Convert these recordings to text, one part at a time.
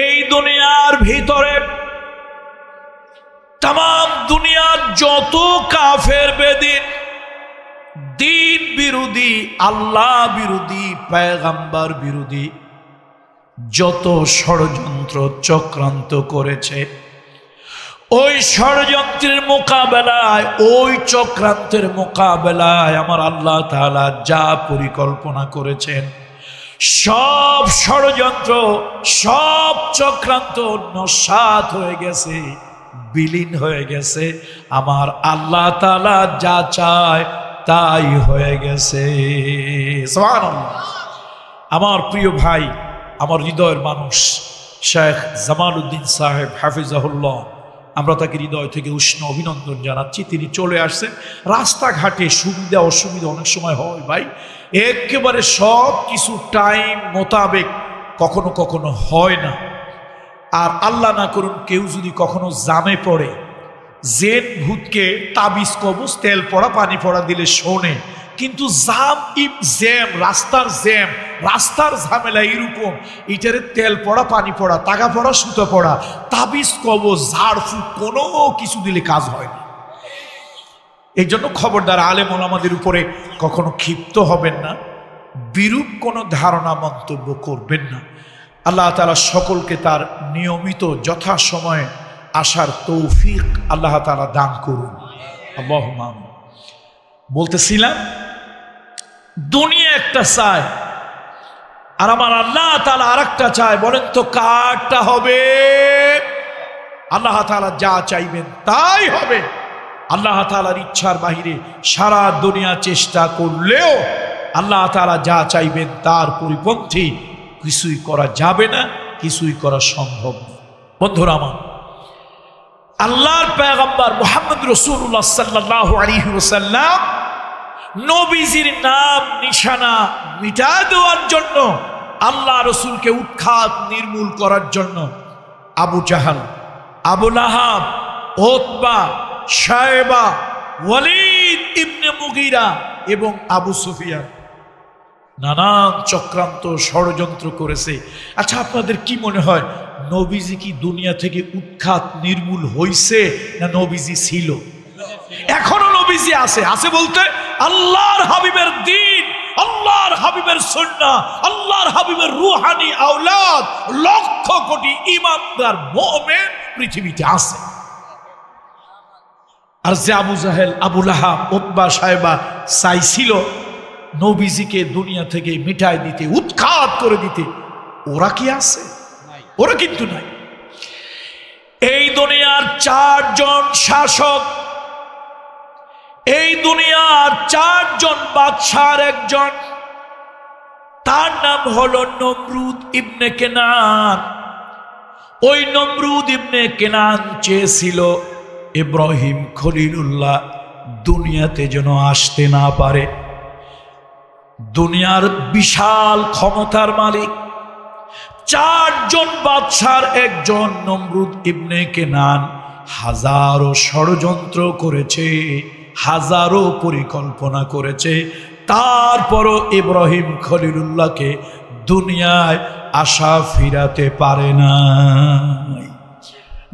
এই দুনিয়ার ভিতরে तमाम দুনিয়ার যত কাফের বেদিন, দিন বিরোধী, আল্লাহ বিরোধী, পয়গম্বর বিরোধী যত ষড়যন্ত্র চক্রান্ত করেছে, ওই ষড়যন্ত্রের মোকাবেলায়, ওই চক্রান্তের মোকাবেলায় আমার আল্লাহ তাআলা যা পরিকল্পনা করেছেন, সব ষড়যন্ত্র, সব চক্রান্ত নস্যাৎ হয়ে গেছে, বিলীন হয়ে গেছে। আমার আল্লাহ তাআলা যা চায় তাই হয়ে গেছে। সুবহানাল্লাহ। আমার প্রিয় ভাই, আমার হৃদয়ের মানুষ শেখ জামালউদ্দিন সাহেব হাফিজাহুল্লাহ, আমরা তাকে হৃদয় থেকে উষ্ণ অভিনন্দন জানাচ্ছি। তিনি চলে আসছেন। রাস্তাঘাটে সুবিধা অসুবিধা অনেক সময় হয় ভাই, একেবারে সব কিছু টাইম মোতাবেক কখনো কখনো হয় না। আর আল্লাহ না করুন কেউ যদি কখনো জামে পড়ে, জেন ভূতকে তাবিজ কবজ তেল পড়া পানি পড়া দিলে শোনে, কিন্তু জ্যাম, রাস্তার ঝামেলা এরকম, এটারে তেল পড়া পানি পড়া, তাগা পড়া সুতো পড়া, তাবিজ কবজ ঝাড়ফুঁক কোনো কিছু দিলে কাজ হয় না। এই জন্য খবরদার আলেম ওলামাদের উপরে কখনো ক্ষিপ্ত হবেন না, বিরূপ কোনো ধারণা মন্তব্য করবেন না। আল্লাহ তাআলা সকলকে তার নিয়মিত যথাসময়ে আসার তৌফিক আল্লাহ তাআলা দান করুন। আল্লাহুম্মা আমিন। বলতেছিলাম দুনিয়া একটা চায় আর আমার আল্লাহ তাআলা আরেকটা চায়। বলেন তো কারটা হবে? আল্লাহ তাআলা যা চাইবেন তাই হবে। আল্লাহ তাআলার ইচ্ছার বাহিরে সারা দুনিয়া চেষ্টা করলেও আল্লাহ তাআলা যা চাইবেন তার পরিপন্থী কিছুই করা যাবে না, কিছুই করা সম্ভব না। বন্ধুরা আমার, আল্লাহর পয়গম্বর মুহাম্মদ রাসূলুল্লাহ সাল্লাল্লাহু আলাইহি ওয়াসাল্লাম নবীজির নাম নিশানা মিটা দেওয়ার জন্য, আল্লাহ রাসূলকে উৎখাত নির্মূল করার জন্য আবু জাহাল, আবু লাহাব, উতবা, শায়বা, ওয়ালিদ ইবনে মুগীরা এবং আবু সুফিয়ান নানান চক্রান্ত ষড়যন্ত্র করেছে। আচ্ছা, আপনাদের কি মনে হয় নবীজি কি দুনিয়া থেকে উৎখাত নির্মূল হইছে না নবীজি ছিল? এখনো নবীজি আছে। আছে বলতে আল্লাহর হাবিবের দ্বীন, আল্লাহর হাবিবের সুন্নাহ, আল্লাহর হাবিবের রূহানি আওলাদ, লক্ষ কোটি ঈমানদার মুমিন পৃথিবীতে আছে। আর যে আবু জাহেল, আবু লাহাব, উতবা, শায়বা চাইছিল নবীজিকে দুনিয়া থেকে মিটাই দিতে, উৎখাত করে দিতে, ওরা কি আছে? ওরা কিন্তু নাই। এই দুনিয়ার চারজন শাসক, এই দুনিয়ার চারজন বাদশার একজন, তার নাম হলো নমরুদ ইবনে কেনান। ওই নমরুদ ইবনে কেনান চেয়েছিল ইব্রাহিম খলিলুল্লাহ দুনিয়াতে যেন আসতে না পারে। দুনিয়ার বিশাল ক্ষমতার মালিক চারজন বাদশার একজন নমরুদ ইবনে কেনান হাজারো ষড়যন্ত্র করেছে, হাজারো পরিকল্পনা করেছে, তারপরও ইব্রাহিম খলিলুল্লাহকে দুনিয়ায় আশা ফিরাতে পারে না।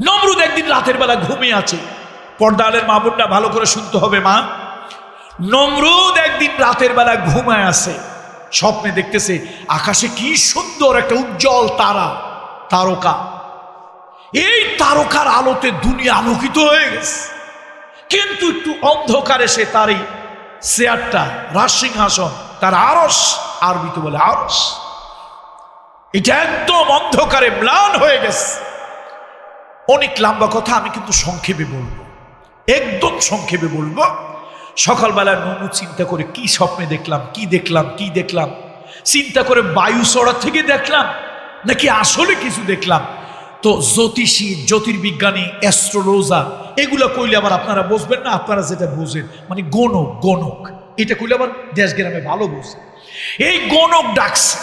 নমরুদ একদিন রাতের বেলা ঘুমিয়ে আছে। পর্দালের মা বোনরা ভালো করে শুনতে হবে মা। নমরুদ একদিন রাতের বেলা ঘুমায় আছে, স্বপ্নে দেখতেছে আকাশে কি সুন্দর একটা উজ্জ্বল তারকা। এই তারকার আলোতে দুনিয়া আলোকিত হয়ে গেছে, কিন্তু একটু অন্ধকারে সে তার এই চেয়ারটা, রাজসিংহাসন, তার আরশ, আরবিতে বলে আরশ, এটা একদম অন্ধকারে ম্লান হয়ে গেছে। অনেক লম্বা কথা, আমি কিন্তু সংক্ষেপে বলবো, একদম সংক্ষেপে বলবো। সকালবেলা নমরুদ চিন্তা করে কি স্বপ্নে দেখলাম, কি দেখলাম, চিন্তা করে বায়ু চড়া থেকে দেখলাম নাকি আসলে কিছু দেখলাম। তো জ্যোতিষী, জ্যোতির্বিজ্ঞানী, অ্যাস্ট্রোলজার এগুলো কইলে আবার আপনারা বুঝবেন না। আপনারা যেটা বুঝেন মানে গণক, এটা কইলে আবার দেশ গ্রামে ভালো বুঝে। এই গণক ডাকছে,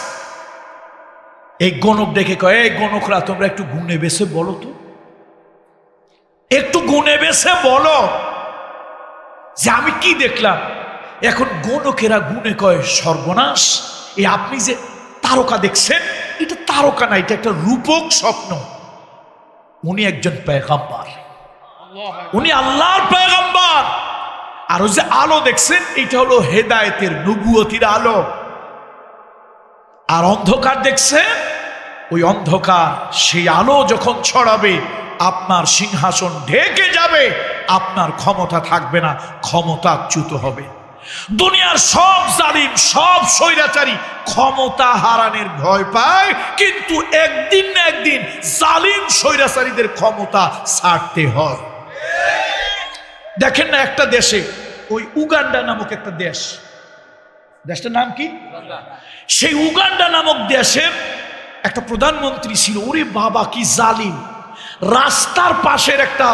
এই গণক ডেকে কয়, এই গণকরা তোমরা একটু গুনে বেছে বলো তো, একটু গুনে বেছে বলো যে আমি কি দেখলাম। এখন গণকেরা গুনে কয়, সর্বনাশ, এই আপনি যে তারকা দেখছেন এটা তারকা না, এটা একটা রূপক স্বপ্ন। উনি একজন পয়গম্বর, উনি আল্লাহর পয়গম্বর। আর ওই যে আলো দেখছেন, এটা হলো হেদায়েতের নবুয়তির আলো। আর অন্ধকার দেখছেন, ওই অন্ধকার সেই আলো যখন ছড়াবে আপনার সিংহাসন ঢেকে যাবে, আপনার ক্ষমতা থাকবে না, ক্ষমতাচ্যুত হবে। দুনিয়ার সব জালিম, সব স্বৈরাচারী ক্ষমতা হারানোর ভয় পায়, কিন্তু একদিন না একদিন জালিম স্বৈরাচারীদের ক্ষমতা ছাড়তে হয়। দেখেন না একটা দেশে, ওই উগান্ডা নামক একটা দেশ, দেশটার নাম কি? সেই উগান্ডা নামক দেশের একটা প্রধানমন্ত্রী ছিল। ওরে বাবা কি জালিম! রাস্তার পাশের একটা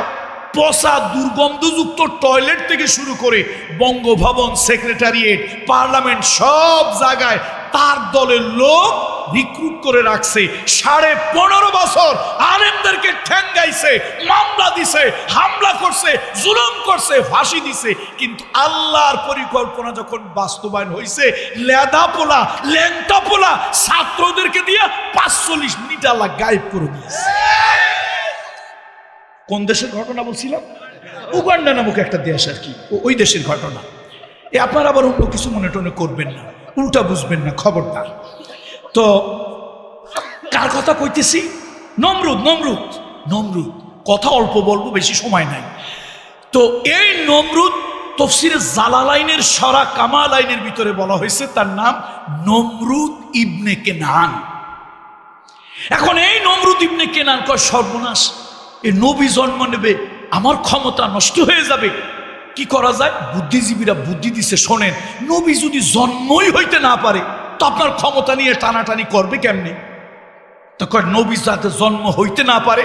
পচা দুর্গন্ধযুক্ত টয়লেট থেকে শুরু করে বঙ্গভবন, সেক্রেটারিয়েট, পার্লামেন্ট, সব জায়গায় তার দলের লোক রিক্রুট করে রাখছে। 15.5 বছর আলেমদেরকে ঠ্যাঙ্গাইছে, মামলা দিছে, হামলা করছে, জুলুম করছে, ফাঁসি দিছে। কিন্তু আল্লাহর পরিকল্পনা যখন বাস্তবায়ন হয়েছে, লেদা পোলা, ল্যাংটা পোলা ছাত্রদেরকে দিয়ে 45 মিনিট আল্লাহ গায়েব করে দিয়েছে। কোন দেশের ঘটনা বলছিলাম? উগান্ডা নামক একটা দেশ আর কি, ওই দেশের ঘটনা। আপনারা আবার অন্য কিছু মনে টনে করবেন না, উল্টা বুঝবেন না, খবরদার। তো কার কথা কইতেছি? নমরুদ। নমরুদ নমরুদ কথা অল্প বলবো, বেশি সময় নাই। তো এই নমরুদ তাফসীরে জালালাইনের সরা কামালাইনের ভিতরে বলা হয়েছে তার নাম নমরুদ ইবনে কেনান। এখন এই নমরুদ ইবনে কেনান কয়, সর্বনাশ, এ নবী জন্ম নেবে, আমার ক্ষমতা নষ্ট হয়ে যাবে, কি করা যায়? বুদ্ধিজীবীরা বুদ্ধি দিছে, শোনেন, নবী যদি জন্মই হইতে না পারে তো আপনার ক্ষমতা নিয়ে টানাটানি করবে কেমনে? তো কয়, নবী যাতে জন্ম হইতে না পারে,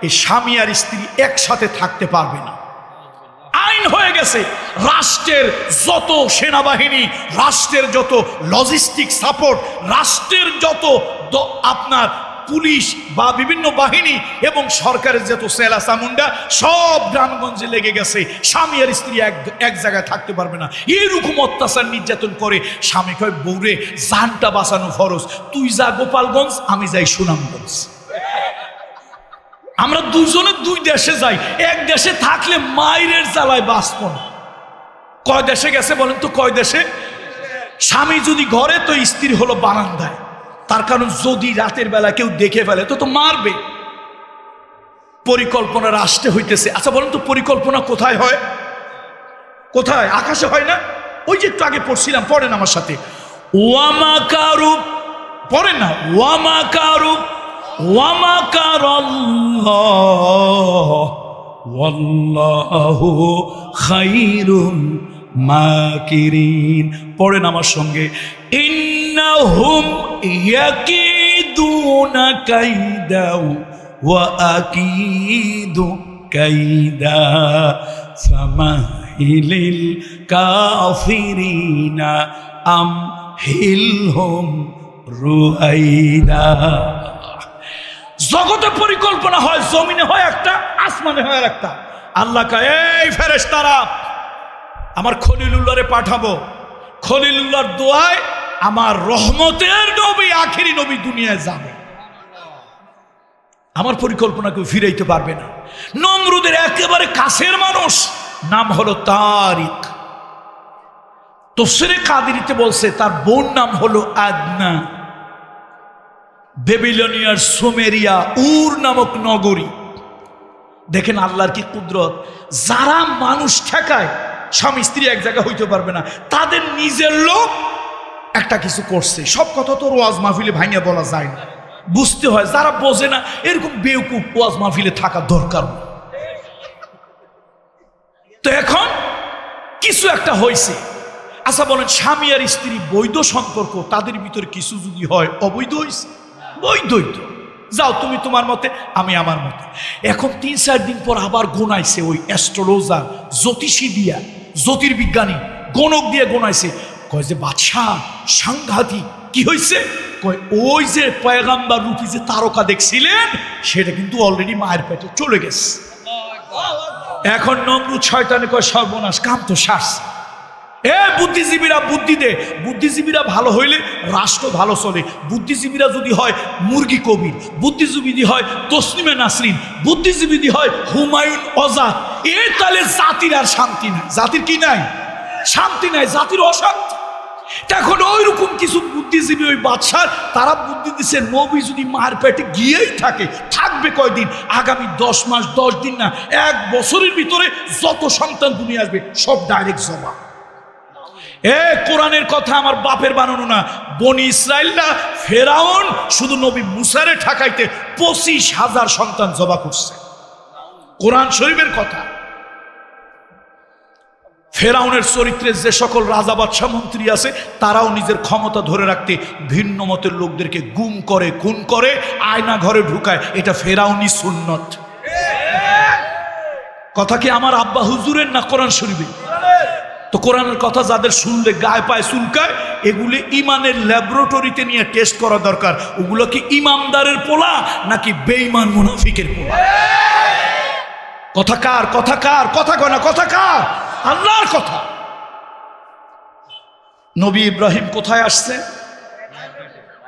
এই স্বামী আর স্ত্রী একসাথে থাকতে পারবে না। আইন হয়ে গেছে, রাষ্ট্রের যত সেনাবাহিনী, রাষ্ট্রের যত লজিস্টিক সাপোর্ট, রাষ্ট্রের যত আপনার পুলিশ বা বিভিন্ন বাহিনী এবং সরকারের যত সেলা চামুন্ডা সব গ্রামগঞ্জে লেগে গেছে। স্বামী আর স্ত্রী এক জায়গায় থাকতে পারবে না, এরকম অত্যাচার নির্যাতন করে। স্বামী কয়, বউরে জানটা বাঁচানো ফরজ, তুই যা গোপালগঞ্জ, আমি যাই সুনামগঞ্জ। আমরা দুজনে দুই দেশে যাই, এক দেশে থাকলে মায়ের জ্বালায় বাঁচব না। কয় দেশে গেছে বলেন তো? কয় দেশে? স্বামী যদি ঘরে, তো স্ত্রী হলো বারান্দায়। তার কারণ যদি রাতের বেলা কেউ দেখে ফেলে তো মারবে। পরিকল্পনা রাষ্ট্রে হইতেছে। আচ্ছা বলেন তো, পরিকল্পনা কোথায় হয়? কোথায়? আকাশে হয় না? ওই যে একটু আগে পড়ছিলাম, পড়েন আমার সাথে, ওয়ামাকারু, পড়েন না, ওয়ামাকারু ওয়ামাকারাল্লাহ ওয়াল্লাহু খায়রুল মাকিরিন। পড়েন আমার সঙ্গে, ইন্নাহুম ইয়াকিদুনা কাইদা ওয়া আকিদু কাইদা ফামাহিলিল কাফিরিনা আমহিলহুম রুয়াইদা। জগতে পরিকল্পনা হয়, জমিনে হয় একটা, আসমানে হয় একটা। আল্লাহ কয়, এই ফেরেশতারা, আমার খলিলুল্লাহরে পাঠাবো, খলিলুল্লাহর দোয়ায় আমার রহমতের নবী, আখেরি নবী দুনিয়ায় যাবে। আমার পরিকল্পনা কেউ ফিরাইতে পারবে না। নমরুদের একেবারে কাছের মানুষ, নাম হলো তারিক। তাফসীরে কাদেরিতে বলছে তার বোন নাম হলো আদনা। বেবিলনিয়ার সুমেরিয়া উর নামক নগরী। দেখেন আল্লাহর কি কুদরত, যারা মানুষ ঠেকায়, স্বামী স্ত্রী এক জায়গা হইতে পারবে না, তাদের নিজের লোক একটা কিছু করছে। সব কথা তো ওয়াজ মাহফিলে ভাঙিয়ে বলা যায় না, বুঝতে হয়। যারা বোঝে না, এরকম বেউকুফ ওয়াজ মাহফিলে থাকা দরকার। তো এখন কিছু একটা হয়েছে। আচ্ছা বলেন, স্বামী আর স্ত্রী বৈধ সম্পর্ক, তাদের ভিতরে কিছু যদি হয়, অবৈধ হয়েছে? বৈধই তো। যাও তুমি তোমার মতে, আমি আমার মতে। এখন 3-4 দিন পর আবার গোনাইছে ওই অ্যাস্ট্রোলজার, জ্যোতিষী দিয়া, জ্যোতির্বিজ্ঞানী, গণক দিয়ে গোনাইছে। কয় যে বাদশাহ সাংঘাতিক। কি হয়েছে? কয় ওই যে পয়গাম্বার রূপী যে তারকা দেখছিলেন, সেটা কিন্তু অলরেডি মায়ের পেটে চলে গেছে। এখন নমরুদ শয়তানে কয়, সর্বনাশ, কাম তো শ্বাস। বুদ্ধিজীবীরা বুদ্ধি দে, বুদ্ধিজীবীরা ভালো হইলে রাষ্ট্র ভালো চলে। বুদ্ধিজীবীরা যদি হয় মুরগি কবির, বুদ্ধিজীবী হয় তসলিমে নাসরিন, বুদ্ধিজীবী হয় হুমায়ুন আজাদ, তাহলে জাতির আর শান্তি নাই। জাতির কি নাই? শান্তি নাই, জাতির অশান্তি। এখন ওই রকম কিছু বুদ্ধিজীবী ওই বাদশার, তারা বুদ্ধি দিচ্ছে নবী যদি মার পেটে গিয়েই থাকবে কয়দিন? আগামী 10 মাস 10 দিন না, 1 বছরের ভিতরে যত সন্তান দুনিয়া আসবে সব ডাইরেক্ট জবাব। কোরআনের কথা আমার বাপের বানানো না। বনি ইসরাইল না, ফেরাউন শুধু নবী মুসারে ঠকাইতে 25,000 সন্তান জবা করছে। কোরআন শরীফের কথা। ফেরাউনের চরিত্রে যে সকল রাজা বাদশা মন্ত্রী আছে, তারাও নিজের ক্ষমতা ধরে রাখতে ভিন্ন মতের লোকদেরকে গুম করে, খুন করে, আয়না ঘরে ঢুকায়। এটা ফেরাউনি সুন্নত। কথা কি আমার আব্বা হুজুরের না কোরআন শরীফের? তো কোরআনের কথা যাদের শুনলে গায়ে পায়ে চুলকায়, এগুলি ইমানের ল্যাবরেটরিতে নিয়ে টেস্ট করা দরকার। ওগুলো কি ইমানদারের পোলা নাকি বেঈমান মুনাফিকের পোলা? কথা কার? কথা কার? কথা কয় না, কথা কার? আল্লাহর কথা। নবী ইব্রাহিম কোথায় আসছে?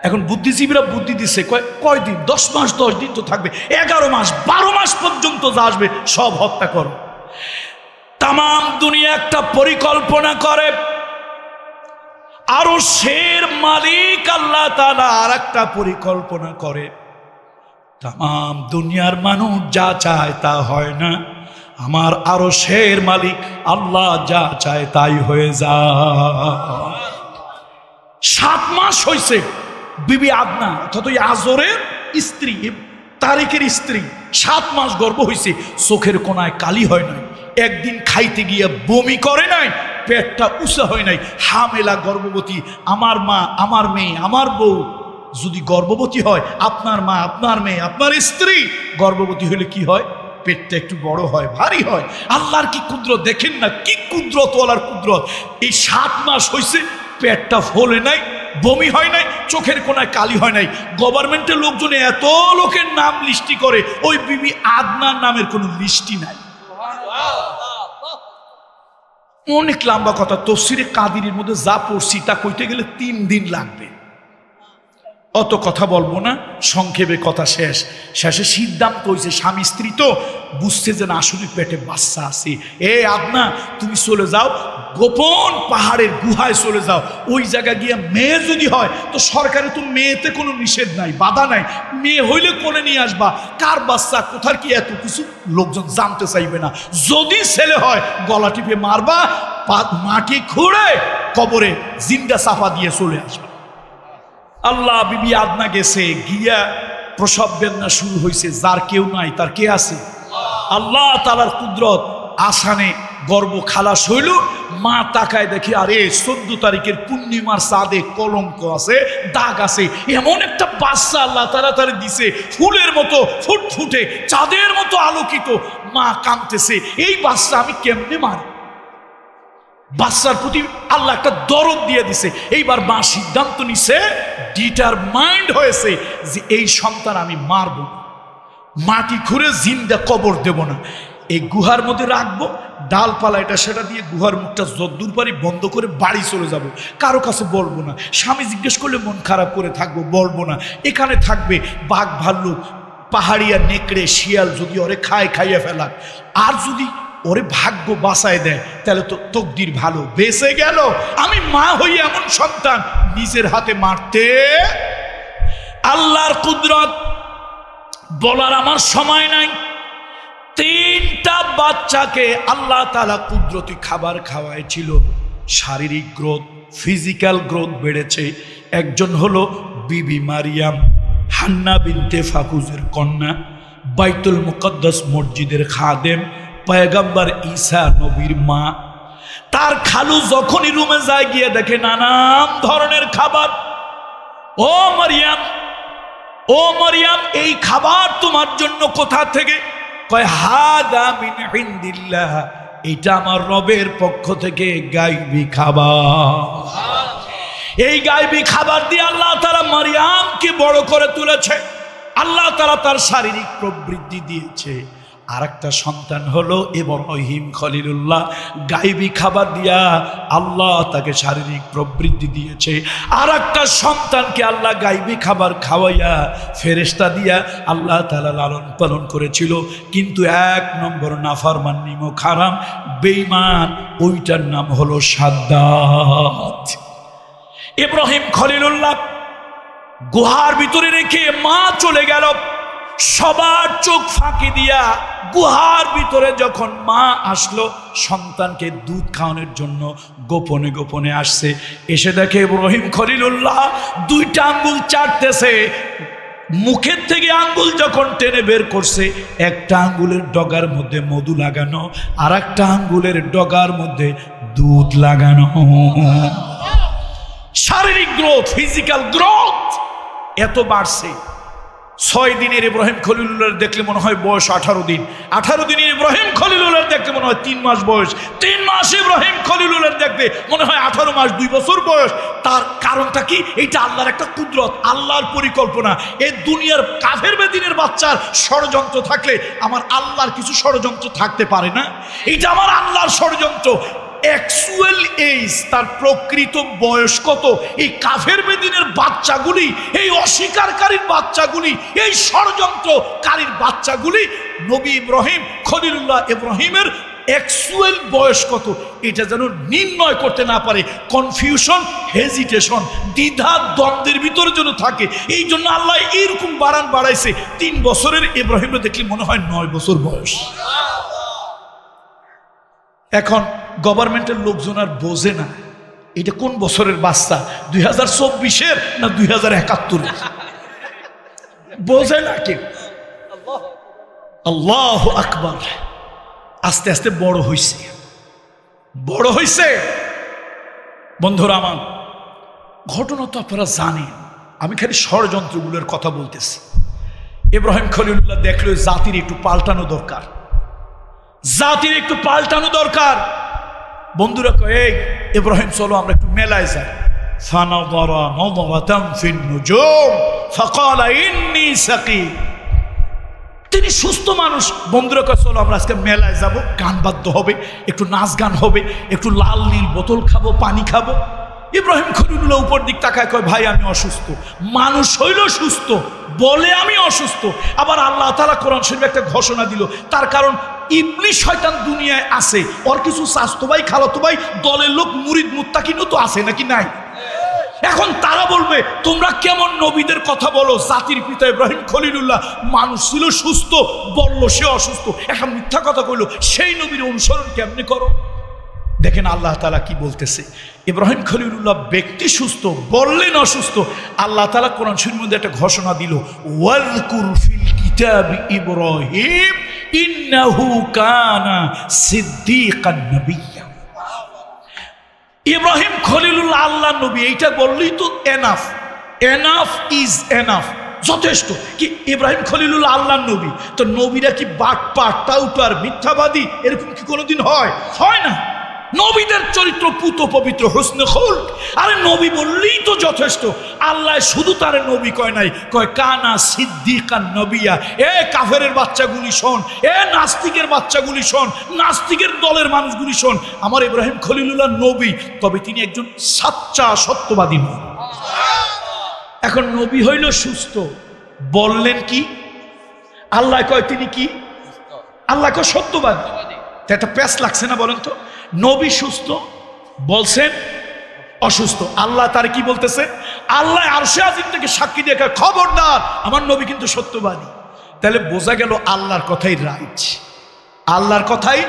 এখন বুদ্ধিজীবীরা বুদ্ধি দিচ্ছে কয়দিন? 10 মাস 10 দিন তো থাকবে, 11 মাস 12 মাস পর্যন্ত যা আসবে সব হত্যা করো। তাম দুনিয়া একটা পরিকল্পনা করে, আরো শের মালিক আল্লাহ তাআলা আর একটা পরিকল্পনা করে। তাম দুনিয়ার মানুষ যা চায় তা হয় না, আমার আরো শের মালিক আল্লাহ যা চায় তাই হয়ে যায়। 7 মাস হয়েছে বিবি আদনা অর্থাৎ ওই আজরের স্ত্রী, তারিকের স্ত্রী, 7 মাস গর্ভ হয়েছে, চোখের কোনায় কালি হয় নাই, একদিন খাইতে গিয়ে বমি করে নাই, পেটটা উঁচা হয় নাই, হামেলা গর্ভবতী। আমার মা, আমার মেয়ে, আমার বউ যদি গর্ভবতী হয়, আপনার মা, আপনার মেয়ে, আপনার স্ত্রী গর্ভবতী হলে কি হয়? পেটটা একটু বড় হয়, ভারী হয়। আল্লাহর কি কুদরত দেখেন না, কি কুদরত, ওয়ালার কুদরত। এই 7 মাস হয়েছে, পেটটা ফোলে নাই, বমি হয় নাই, চোখের কোনায় কালি হয় নাই। গভর্নমেন্টের লোকজনে এত লোকের নাম লিস্টি করে, ওই বিবি আদনার নামের কোনো লিস্টি নাই। অনেক লম্বা কথা, তফসিরে কাদিরের মধ্যে যা পড়ছি তা কইতে গেলে 3 দিন লাগবে। অত কথা বলবো না, সংক্ষেপে কথা শেষ। শেষে সিদ্ধান্ত হয়েছে, স্বামী স্ত্রী তো বুঝছে যে না আসলে পেটে বাচ্চা আছে। আদনা তুমি চলে যাও, গোপন পাহাড়ের গুহায় চলে যাও। ওই জায়গা গিয়ে মেয়ে যদি হয় তো সরকারে তো মেয়েতে কোনো নিষেধ নাই, বাধা নাই, মেয়ে হইলে কোলে নিয়ে আসবা। কার বাচ্চা, কোথার কি, এত কিছু লোকজন জানতে চাইবে না। যদি ছেলে হয় গলা টিপে মারবা, মাটি খুঁড়ে কবরে জিন্দা চাপা দিয়ে চলে আসবা। আল্লাহ বিবি আদনা গেছে, গিয়া প্রসব বেদনা শুরু হয়েছে। যার কেউ নাই তার কে আছে? আল্লাহ তাআলার কুদরত। আসানে গর্ব খালাস হইল, মা তাকায় দেখি আরে 14 তারিখের পূর্ণিমার চাঁদে কলঙ্ক আছে, দাগ আছে। এমন একটা বাচ্চা আল্লাহ তাআলা তারে দিছে, ফুলের মতো ফুটফুটে, চাঁদের মতো আলোকিত। মা কাঁদতেছে, এই বাচ্চা আমি কেমনে মারি? বাচ্চার প্রতি আল্লাহ একটা দরদ দিয়ে দিছে। এইবার মা সিদ্ধান্ত নিছে, ডিটারমাইন্ড হয়েছে যে এই সন্তান আমি মারব, মাটি খুঁড়ে জিন্দা কবর দেব না, এই গুহার মধ্যে রাখবো, ডালপালা এটা সেটা দিয়ে গুহার মুখটা যদ্দূর পারি বন্ধ করে বাড়ি চলে যাব, কারো কাছে বলবো না। স্বামী জিজ্ঞেস করলে মন খারাপ করে থাকবো, বলবো না। এখানে থাকবে বাঘ, ভাল্লুক, পাহাড়িয়া, নেকড়ে, শিয়াল যদি ওরে খাইয়া ফেলা, আর যদি ওরে ভাগ্য বাঁচায় দেয় তাহলে তো তকদির ভালো, বেঁচে গেল। আমি মা হই এমন সন্তান নিজের হাতে মারতে। আল্লাহর কুদরত বলার আমার সময় নাই। 3টা বাচ্চাকে আল্লাহ তাআলা কুদরতি খাবার খাওয়াইছিল, শারীরিক গ্রোথ, ফিজিক্যাল গ্রোথ বেড়েছে। একজন হলো বিবি মারিয়াম, হান্না বিনতে ফাকুজের কন্যা, বাইতুল মুকদ্দাস মসজিদের খাদেম, পয়গম্বর ঈসা নবীর মা। তার খালু যখনই রুমে যায় গিয়ে দেখে নানান ধরনের খাবার। ও মারিয়াম, ও মারিয়াম, এই খাবার তোমার জন্য কোথা থেকে? কয় হাদা মিন ইনদিল্লাহ, এটা আমার রবের পক্ষ থেকে গায়বী খাবার। এই গায়বী খাবার দিয়ে আল্লাহ তাআলা মারিয়ামকে বড় করে তুলেছে। আল্লাহ তাআলা তার শারীরিক প্রবৃদ্ধি দিয়েছে। আর একটা সন্তান হলো ইব্রাহিম খলিলুল্লাহ। গাইবী খাবার দিয়া আল্লাহ তাকে শারীরিক প্রবৃদ্ধি দিয়েছে। আর একটা সন্তানকে আল্লাহ গাইবী খাবার খাওয়াইয়া ফেরেশতা দিয়া আল্লাহ তাআলা লালন পালন করেছিল। কিন্তু 1 নম্বর নাফরমানি মুখারাম বেঈমান, ওইটার নাম হলো সাদ্দাত। ইব্রাহিম খলিলুল্লাহ গুহার ভিতরে রেখে মা চলে গেল। সবার চোখ ফাঁকি দিয়া গুহার ভিতরে যখন মা আসলো সন্তানকে দুধ খাওয়ানোর জন্য গোপনে গোপনে আসছে, এসে দেখে ইব্রাহিম খলিলুল্লাহ 2টা আঙ্গুল চাটতেছে। মুখের থেকে আঙ্গুল যখন টেনে বের করছে, একটা আঙ্গুলের ডগার মধ্যে মধু লাগানো, আর একটা আঙ্গুলের ডগার মধ্যে দুধ লাগানো। শারীরিক গ্রোথ, ফিজিক্যাল গ্রোথ এত বাড়ছে। 6 দিনের ইব্রাহিম খলিলুল্লাহ দেখলে মনে হয় বয়স 18 দিন। 18 দিনের ইব্রাহিম খলিলুল্লাহ দেখলে মনে হয় 3 মাস বয়স। 3 মাস ইব্রাহিম খলিলুল্লাহ দেখতে মনে হয় 18 মাস 2 বছর বয়স। তার কারণটা কি? এটা আল্লাহর একটা কুদরত, আল্লাহর পরিকল্পনা। এই দুনিয়ার কাফের বেদিনের বাচ্চার ষড়যন্ত্র থাকলে আমার আল্লাহর কিছু ষড়যন্ত্র থাকতে পারে না? এটা আমার আল্লাহর ষড়যন্ত্র। অ্যাকচুয়াল এজ, তার প্রকৃত বয়স কত, এই কাফের বেদিনের বাচ্চাগুলি, এই অস্বীকারীর বাচ্চাগুলি, এই ষড়যন্ত্রকারীর বাচ্চাগুলি নবী ইব্রাহিম খলিলুল্লাহ ইব্রাহিমের অ্যাকচুয়াল বয়স কত এটা যেন নির্ণয় করতে না পারে। কনফিউশন, হেজিটেশন, দ্বিধা দ্বন্দ্বের ভিতরে যেন থাকে। এই জন্য আল্লাহ এইরকম বাড়াইছে। 3 বছরের ইব্রাহিমকে দেখলে মনে হয় 9 বছর বয়স। এখন গভর্নমেন্টের লোকজন আর বোঝে না এটা কোন বছরের বাচ্চা, 2024-এর না 2071-এর, বোঝে না কেউ। আল্লাহু আকবার। আস্তে আস্তে বড় হইছে। বন্ধুরা আমার, ঘটনা তো আপনারা জানেন, আমি খালি ষড়যন্ত্রগুলোর কথা বলতেছি। ইব্রাহিম খলিলুল্লাহ দেখলো জাতির একটু পাল্টানো দরকার। বন্ধুরা কয়, এই ইব্রাহিম চলো আমরা একটু মেলায় যাই। ফানাযারা নাযারাতান ফিন নুজুম ফাকালা ইন্নী সাকিম। তিনি সুস্থ মানুষ। বন্ধুরা কয় চলো আমরা আজকে মেলায় যাব, গান বাদ্য হবে, একটু নাচ গান হবে, একটু লাল নীল বোতল খাবো, পানি খাবো। ইব্রাহিম খলিলুল্লাহ উপর দিক তাকায় কয়, ভাই আমি অসুস্থ। মানুষ হইল সুস্থ, বলে আমি অসুস্থ। আবার আল্লাহ তাআলা কোরআন শরীফে একটা ঘোষণা দিল, তার কারণ ইবলিস শয়তান দুনিয়ায় আছে, ওর কিছু চাচতো ভাই খালাতো ভাই দলের লোক মুরিদ মুত্তাকিনও তো আছে নাকি নাই? এখন তারা বলবে তোমরা কেমন নবীদের কথা বলো? জাতির পিতা ইব্রাহিম খলিলুল্লাহ মানুষ ছিল সুস্থ, বললো সে অসুস্থ, একটা মিথ্যা কথা কইলো, সেই নবীর অনুসরণ কেমনে করো? দেখেন আল্লাহ তাআলা কি বলতেছে। ইব্রাহিম খলিলুল্লাহ ব্যক্তি সুস্থ, বললেন অসুস্থ। আল্লাহ তাআলা কোরআন শরীফের মধ্যে একটা ঘোষণা দিল, ওয়াযকুর ফিল কিতাবি ইব্রাহিম ইন্নাহু কানা সিদ্দীকান নবিয়্যা। ইব্রাহিম খলিলুল্লাহ আল্লাহ নবী, এইটা বললেই তো এনাফ ইজ এনাফ, যথেষ্ট। কি ইব্রাহিম খলিলুল্লাহ আল্লাহ নবী, তো নবীরা কি বাটপার, টাউটার, মিথ্যাবাদী এরকম কি কোনোদিন হয় না? নবীদের চরিত্র পুত পবিত্র, হোসনে খুলক। আরে নবী বললেই তো যথেষ্ট। আল্লাহ শুধু তারে নবী কয় নাই, কয় কানা সিদ্দিকান নবিয়া। এ কাফেরের বাচ্চাগুলি শোন, এ নাস্তিকের বাচ্চাগুলি শোন, নাস্তিকের দলের মানুষগুলি শোন, আমার ইব্রাহিম খলিলুল্লাহ নবী, তবে তিনি একজন সাচ্চা সত্যবাদী নবী। এখন নবী হইল সুস্থ, বললেন কি? আল্লাহ কয় তিনি কি? আল্লাহ কয় সত্যবাদী। একটা প্যাচ লাগছে না বলেন তো? নবী সুস্থ, বলছেন অসুস্থ। আল্লাহ তার কি বলতেছে? আল্লাহ আরশে আজিম থেকে সাক্ষী দিয়ে খবরদার আমার নবী কিন্তু সত্যবাদী। তাহলে বোঝা গেল আল্লাহর কথাই রাইট, আল্লাহর কথাই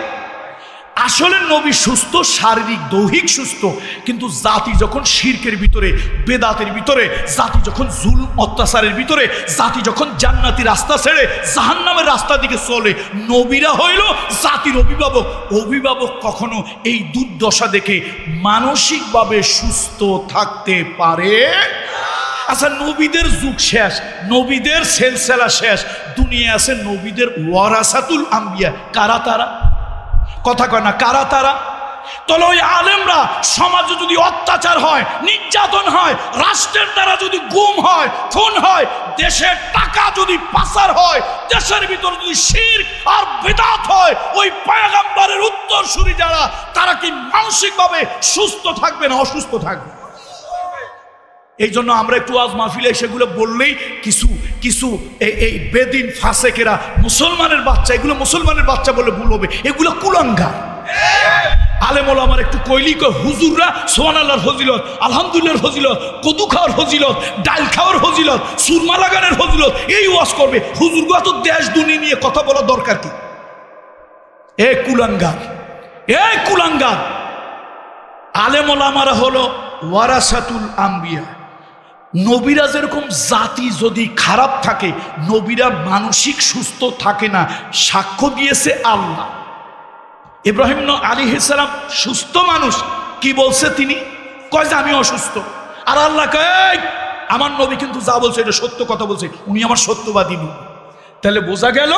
আসলে নবী সুস্থ, শারীরিক দৈহিক সুস্থ। কিন্তু জাতি যখন শিরকের ভিতরে, বেদাতের ভিতরে, জাতি যখন জুলম অত্যাচারের ভিতরে, জাতি যখন জান্নাতি রাস্তা ছেড়ে জাহান্নামের রাস্তা দিকে চলে, নবীরা হইল জাতির অভিভাবক কখনো এই দুর্দশা দেখে মানসিকভাবে সুস্থ থাকতে পারে? আচ্ছা, নবীদের যুগ শেষ, নবীদের সেলসেলা শেষ, দুনিয়া আছে নবীদের ওয়ারাসাতুল আম্বিয়া। কারা তারা? কথা কয় না, কারা তারা? তাহলে ওই আলেমরা সমাজে যদি অত্যাচার হয়, নির্যাতন হয়, রাষ্ট্রের দ্বারা যদি গুম হয়, খুন হয়, দেশের টাকা যদি পাচার হয়, দেশ দেশের ভিতর যদি শিরক আর বিদআত হয়, ওই পয়গম্বরের উত্তরসূরি যারা, তারা কি মানসিকভাবে সুস্থ থাকবে না অসুস্থ থাকবে? এই জন্য আমরা একটু ওয়াজ মাহফিলে সেগুলো বললেই কিছু কিছু এই বেদিন ফাসেকেরা মুসলমানের বাচ্চা, এগুলো মুসলমানের বাচ্চা বলে ভুল হবে, এগুলো কুলাঙ্গার। আলেম ওলামার একটু কইলি কয় হুজুররা সুবহানাল্লাহর ফজিলত, আলহামদুলিল্লাহর ফজিলত, কদু খাওয়ার ফজিলত, ডাল খাওয়ার ফজিলত, সুরমা লাগানোর ফজিলত, এই ওয়াজ করবে। হুজুরগুলো তো দেশ দুনিয়া নিয়ে কথা বলা দরকার কি? এ কুলাঙ্গার, এ কুলাঙ্গার। আলেম ওলামারা হলো ওয়ারাসাতুল আম্বিয়া। নবীরা যেরকম জাতি যদি খারাপ থাকে, নবীরা মানসিক সুস্থ থাকে না, সাক্ষ্য দিয়েছে আল্লাহ। ইব্রাহিম আলাইহিস সালাম সুস্থ মানুষ, কি বলছে তিনি? কয় যে আমি অসুস্থ। আর আল্লাহ কয় আমার নবী কিন্তু যা বলছে এটা সত্য কথা বলছে, উনি আমার সত্যবাদী নবী। তাহলে বোঝা গেল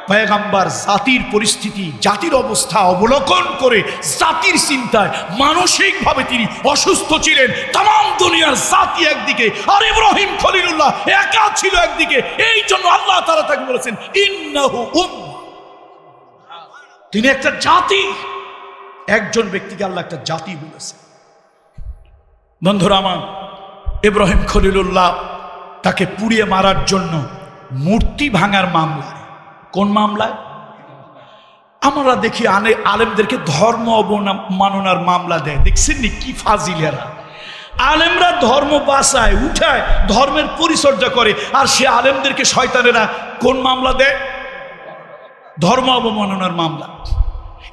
পয়গম্বর জাতির পরিস্থিতি, জাতির অবস্থা অবলোকন করে জাতির চিন্তায় মানসিকভাবে তিনি অসুস্থ ছিলেন। তাম দুনিয়ার জাতি একদিকে, আর ইব্রাহিম খলিলুল্লাহ একা ছিল একদিকে। এই জন্য আল্লাহ তাআলা তাকে বলেছেন ইন্নাহু তিনি একটা জাতি। একজন ব্যক্তিকে আল্লাহ একটা জাতি বলেছে। বন্ধুরা আমার, ইব্রাহিম খলিলুল্লাহ তাকে পুড়িয়ে মারার জন্য মূর্তি ভাঙার মামলায়, কোন মামলায়? আমরা দেখি আলেমদেরকে ধর্ম অবমাননার মামলা দেয়। দেখছেন নি কি ফাজিলেরা? আলেমরা ধর্ম বাঁচায় উঠায়, ধর্মের পরিচর্যা করে, আর সে আলেমদেরকে শয়তানেরা কোন মামলা দেয়? ধর্ম অবমাননার মামলা।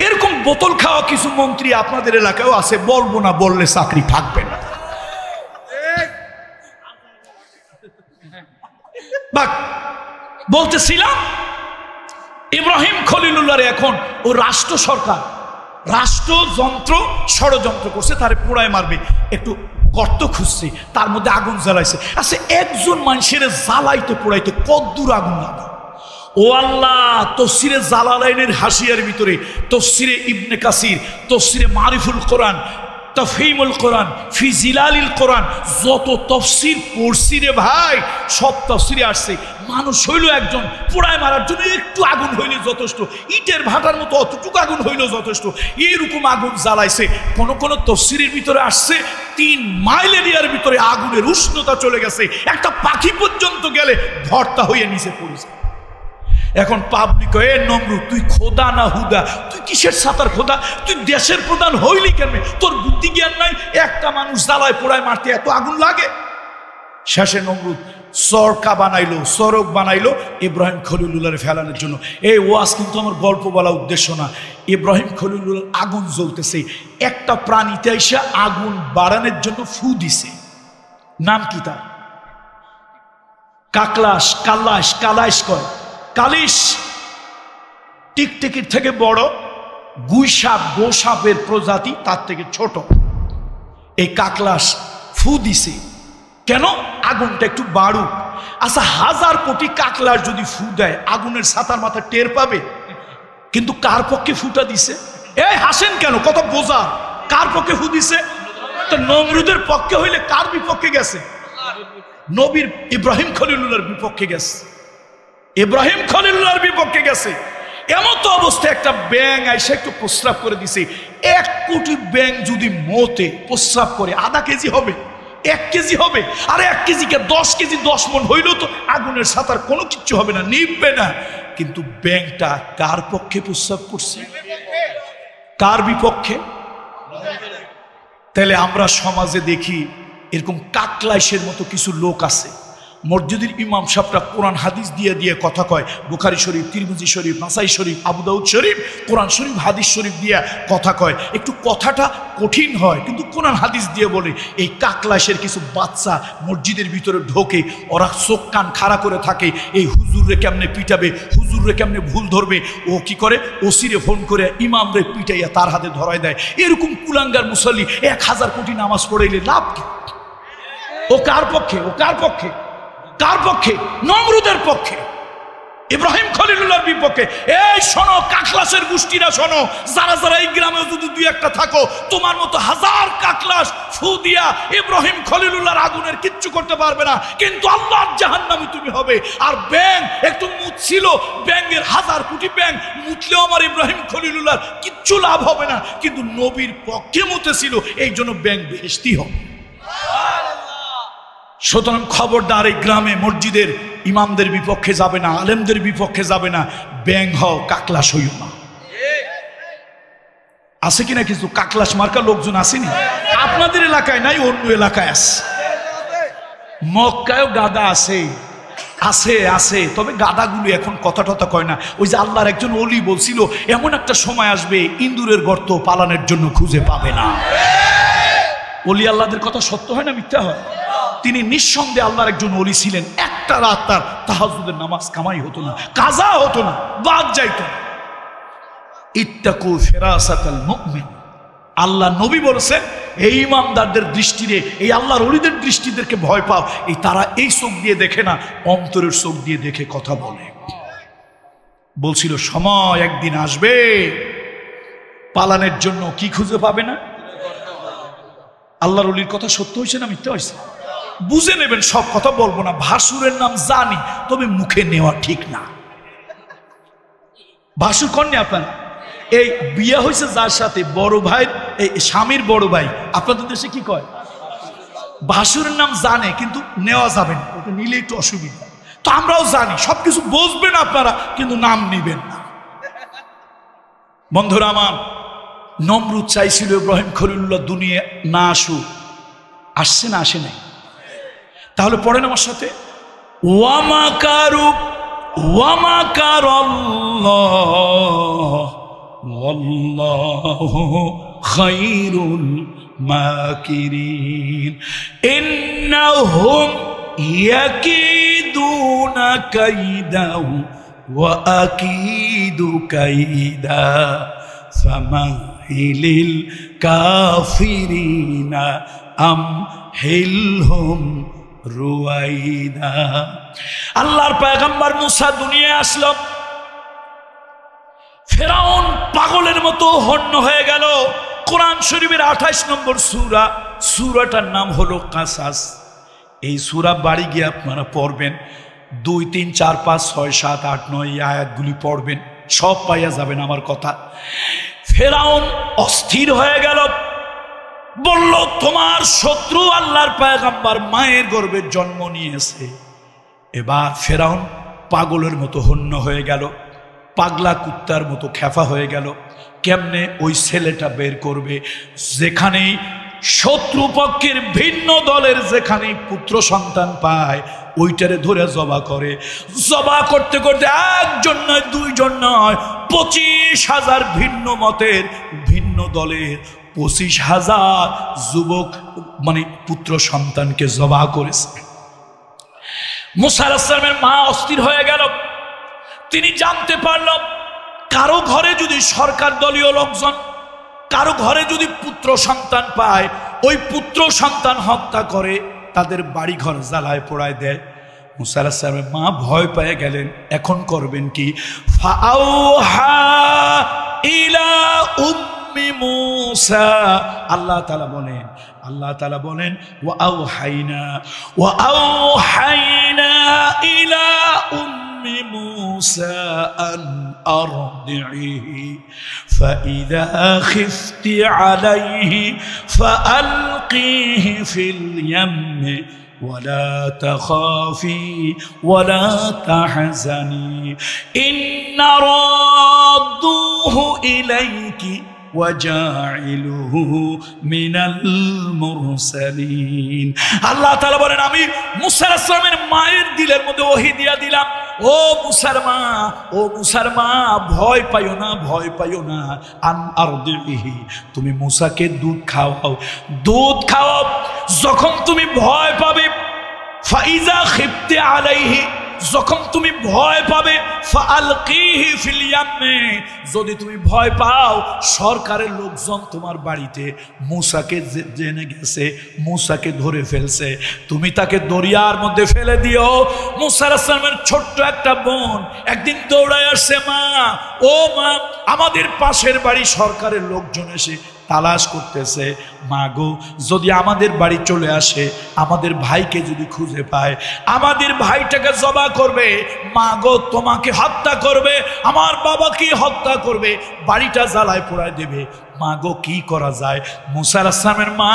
এরকম বোতল খাওয়া কিছু মন্ত্রী আপনাদের এলাকায়ও আছে, বলবো না, বললে চাকরি থাকবে না। বলতেছিলাম ইব্রাহিম খলিলুল্লাহর এখন ও রাষ্ট্র সরকার রাষ্ট্রযন্ত্র ষড়যন্ত্র করছে, তারে পোড়ায় মারবে, একটু গর্ত খুঁজছে, তার মধ্যে আগুন জ্বালাইছে। আচ্ছা, একজন মানুষের জ্বালাইতে পোড়াইতে কদ্দূর আগুন লাগে? ও আল্লাহ, তফসিরে জালালাইনের হাসিয়ার ভিতরে, তফসিরে ইবনে কাসির, তফসিরে মারিফুল কোরআন, তাফহিমুল কোরআন, ফি জিলালিল কোরআন, যত তফসির পড়ছি রে ভাই, সব তফসিরে আসছে মানুষ হইল একজন, পোড়ায় মারার জন্য একটু আগুন হইলে যথেষ্ট, ইটের ভাটার মতো অতটুকু আগুন হইল যথেষ্ট। এইরকম আগুন জ্বালাইছে। কোন কোন তফসিরের ভিতরে আসছে 3 মাইল এরিয়ার ভিতরে আগুনের উষ্ণতা চলে গেছে, একটা পাখি পর্যন্ত গেলে ভর্তা হয়ে নিচে পড়েছে। এখন পাবলিক, এ নমরুদ, তুই খোদা না হুদা? তুই কিসের সাতার খোদা? তুই দেশের প্রধান হইলি কেন? তোর বুদ্ধি জ্ঞান নাই? একটা মানুষ জ্বালায় পোড়ায় মারতে এত আগুন লাগে? শেষে নমরুদ সরকা বানাইলো, সড়ক বানাইলো ইব্রাহিম খলিলুল্লাহর ফেলানোর জন্য। এই ওয়াজ কিন্তু আমার গল্প বলা উদ্দেশ্য না। ইব্রাহিম খলিলুল্লাহ আগুন জ্বলতেছে, একটা প্রাণীতে এসে আগুন বাড়ানোর জন্য ফু দিছে। নাম কি তার? কাকলাস, কাল্লাস, কালাইশ কয়, কালিশ। টিকটিকির থেকে বড়, গুইসাপ, গোসাপের প্রজাতি, তার থেকে ছোট। এই কাকলাস ফু দিছে কেন? আগুনটা একটু বাড়ুক। আচ্ছা, 1000 কোটি কাকলাস যদি ফু দেয়, আগুনের ছাতার মাথা টের পাবে? কিন্তু কার পক্ষে ফুটা দিছে? এই হাসেন কেন? কত বোঝা। কার পক্ষে ফু দিছে? তো নমরুদের পক্ষে হইলে কার বিপক্ষে গেছে? নবীর ইব্রাহিম খলিলুল্লাহর বিপক্ষে গেছে। ইব্রাহিম খলিলুল্লাহর বিপক্ষে গেছে। এমন তো অবস্থায় একটা ব্যাঙ আইসা একটু প্রস্রাব করে দিছে। 1 কোটি ব্যাঙ যদি মতে প্রস্রাব করে, আধা কেজি হবে, 1 কেজি হবে। আর 1 কেজিকে 10 কেজি 10 মণ হইল তো আগুনের সাঁতার কোনো কিচ্ছু হবে না, নিববে না। কিন্তু ব্যাঙটা কার পক্ষে প্রস্রাব করছে? কার বিপক্ষে? তাহলে আমরা সমাজে দেখি এরকম কাকলাইশের মতো কিছু লোক আছে। মসজিদের ইমাম সাহেবরা কোরআন হাদিস দিয়ে দিয়ে কথা কয়, বুখারী শরীফ, তিরমিজি শরীফ, নাসাই শরীফ, আবু দাউদ শরীফ, কোরআন শরীফ, হাদিস শরীফ দিয়ে কথা কয়। একটু কথাটা কঠিন হয়, কিন্তু কোরআন হাদিস দিয়ে বলে। এই কাকলাশের কিছু বাচ্চা মসজিদের ভিতরে ঢোকে, ওরা চোখ কান খাড়া করে থাকে, এই হুজুররে কেমনে পিটাবে, হুজুররে কেমনে ভুল ধরবে। ও কি করে? ওসিরে ফোন করে ইমামরে পিটাইয়া তার হাতে ধরায় দেয়। এরকম কুলাঙ্গার মুসল্লি 1000 কোটি নামাজ পড়াইলে লাভ কি? ও কার পক্ষে? ও কার পক্ষে? কার পক্ষে? নমরুদের পক্ষে। ইব্রাহিম খলিলুল্লাহর বিপক্ষে। এই শোনো কাকলাসের গোষ্ঠীরা, শোনো, যারা যারা এই গ্রামে যদি দুই একটা থাকো, তোমার মতো হাজার কাকলাস ফু দিয়া ইব্রাহিম খলিলুল্লাহর আগুনের কিচ্ছু করতে পারবে না, কিন্তু আল্লাহর জাহান্নামী তুমি হবে। আর ব্যাং একটু মুছছিল, ব্যাঙের হাজার কোটি ব্যাং মুছলেও আমার ইব্রাহিম খলিলুল্লাহর কিচ্ছু লাভ হবে না, কিন্তু নবীর পক্ষে মুতেছিল, এই জন্য ব্যাং বেহেশতি হবে। সুতরাং খবরদার, এই গ্রামে মসজিদের ইমামদের বিপক্ষে যাবে না, আলেমদের বিপক্ষে যাবে না, ব্যাং হও, কাকলাস হইও না। আছে কিনা কিছু কাকলাস মার্কা লোকজন আসেনি? আপনাদের এলাকায় নাই, অন্য এলাকায় আছে। মক্কায়ও গাদা আছে, আছে আছে, তবে গাদাগুলো এখন কথা টথা কয় না। ওই যে আল্লাহর একজন ওলি বলছিল, এমন একটা সময় আসবে ইন্দুরের গর্ত পালানের জন্য খুঁজে পাবে না। ওলি আল্লাহদের কথা সত্য হয় না মিথ্যা হয়? তিনি নিঃসন্দেহে আল্লাহর একজন ওলি ছিলেন। একটা রাত তার তাহাজ্জুদের নামাজ কামাই হতো না, কাজা হতো না, বাদ যাইতো না। ইত্তাকু ফিরাসাতাল মুমিন, আল্লাহ নবী বলেছেন, এই ইমানদারদের দৃষ্টিতে, এই আল্লাহর ওলিদের দৃষ্টিদেরকে ভয় পাও। এই তারা এই চোখ দিয়ে দেখে না, অন্তরের চোখ দিয়ে দেখে কথা বলে। বলছিল সময় একদিন আসবে পালানের জন্য কি খুঁজে পাবে না। আল্লাহর ওলির কথা সত্য হয়েছে না মিথ্যা হয়েছে? বুঝে নেবেন, সব কথা বলবো না। ভাসুরের নাম জানি, তবে মুখে নেওয়া ঠিক না। ভাসুর কন্যা আপনারা, এই বিয়ে হয়েছে যার সাথে বড় ভাই, এই স্বামীর বড় ভাই, আপনাদের দেশে কি কয়? ভাসুরের নাম জানে, কিন্তু নেওয়া যাবে না, ওটা নিলে একটু অসুবিধা। তো আমরাও জানি, সবকিছু বুঝবেন আপনারা, কিন্তু নাম নিবেন না। বন্ধুরা আমার, নমরুদ চাইছিল ইব্রাহিম খলিলুল্লাহ দুনিয়া না আসুক, আসছে না আসে নাই? তাহলে পড়েন আমার সাথে, ওয়ামাকারু ওয়ামাকারাল্লাহ ওয়াল্লাহু খায়রুল মাকিরিন ইন্নাহুম ইয়াকিদুনা কাইদাহু ওয়া আকিদু কাইদা ফামাহিলিল কাফিরিনা আমহিলহুম রুয়াইদা। আল্লাহর পয়গম্বর মুসা দুনিয়ায় আসলো, ফেরাউন পাগলের মতো হন্য হয়ে গেল। কোরআন শরীফের 28 নম্বর সূরা, সূরাটার নাম হলো কাসাস। এই সূরা বাড়ি গিয়ে আপনারা পড়বেন, 2, 3, 4, 5, 6, 7, 8, 9 এই আয়াতগুলি পড়বেন, সব পাইয়া যাবেন আমার কথা। ফেরাউন অস্থির হয়ে গেল, বলল তোমার শত্রু আল্লাহর পয়গম্বর মায়ের গর্ভে জন্ম নিয়েছে। এবার ফেরাউন পাগলের মতো হন্য হয়ে গেল, পাগলা কুত্তার মতো খেফা হয়ে গেল। কেমনে ওই ছেলেটা বের করবে? যেখানেই শত্রুপক্ষের ভিন্ন দলের যেখানেই পুত্র সন্তান পায়, ওইটারে ধরে জবা করে। জবা করতে করতে একজন নয়, দুইজন নয়, 25,000 ভিন্ন মতের ভিন্ন দলের 25,000 যুবক মানে পুত্র সন্তানকে জবা করেছে। মুসা আলাইহিস সালামের মা অস্থির হয়ে গেল। তিনি জানতে পারল, কারো ঘরে যদি সরকার দলীয় লোকজন, কারো ঘরে যদি পুত্র সন্তান পায়, ওই পুত্র সন্তান হত্যা করে তাদের বাড়ি ঘর জ্বালায় পোড়ায় দেয়। মুসা আলাইহিস সালামের মা ভয় পেয়ে গেলেন, এখন করবেন কি? ফাআউহা ইলা উম্মি মুসা, আল্লাহ তাআলা বলেন ওয়া আওহাইনা ইলা উম্মি মুসা আন আরদিহি ফাইযা খিফতি আলাইহি ফাআলকিহি ফিল ইয়াম্মি ওয়ালা তাখাফি ওয়ালা তাহজানি ইন্না রাদ্দুহু ইলাইকি ওয়াজাইলুহু মিনাল মুরসালিন। আল্লাহ তাআলা বলেন, আমি মুসা আলাইহিস সালামের মায়ের দিলের মধ্যে ওহী দিয়া দিলাম, ও মুসার মা ভয় পাইও না, ভয় পাইও না। আন আরদিহি, তুমি মুসাকে দুধ খাওয়াও। যখন তুমি ভয় পাবে, ফাইজা খিফতি আলাইহি, যখন তুমি ভয় পাবে ফালকিহি ফিল ইয়ামে, যদি তুমি ভয় পাও সরকারের লোকজন তোমার বাড়িতে মূসাকে জেনে গেছে, মূসাকে ধরে ফেলছে, তুমি তাকে দরিয়ার মধ্যে ফেলে দিও। মূসা আলাইহিস সালামের ছোট্ট একটা বোন একদিন দৌড়ায় আসছে, মা ও মা, আমাদের পাশের বাড়ি সরকারের লোকজন এসে তালাশ করতেছে, মা গো যদি আমাদের বাড়ি চলে আসে, আমাদের ভাইকে যদি খুঁজে পায়, আমাদের ভাইটাকে জবা করবে, মা গো তোমাকে হত্যা করবে, আমার বাবাকে হত্যা করবে, বাড়িটা জ্বালায় পোড়ায় দেবে, মা গো কি করা যায়? মূসা আলাইহিস সালামের মা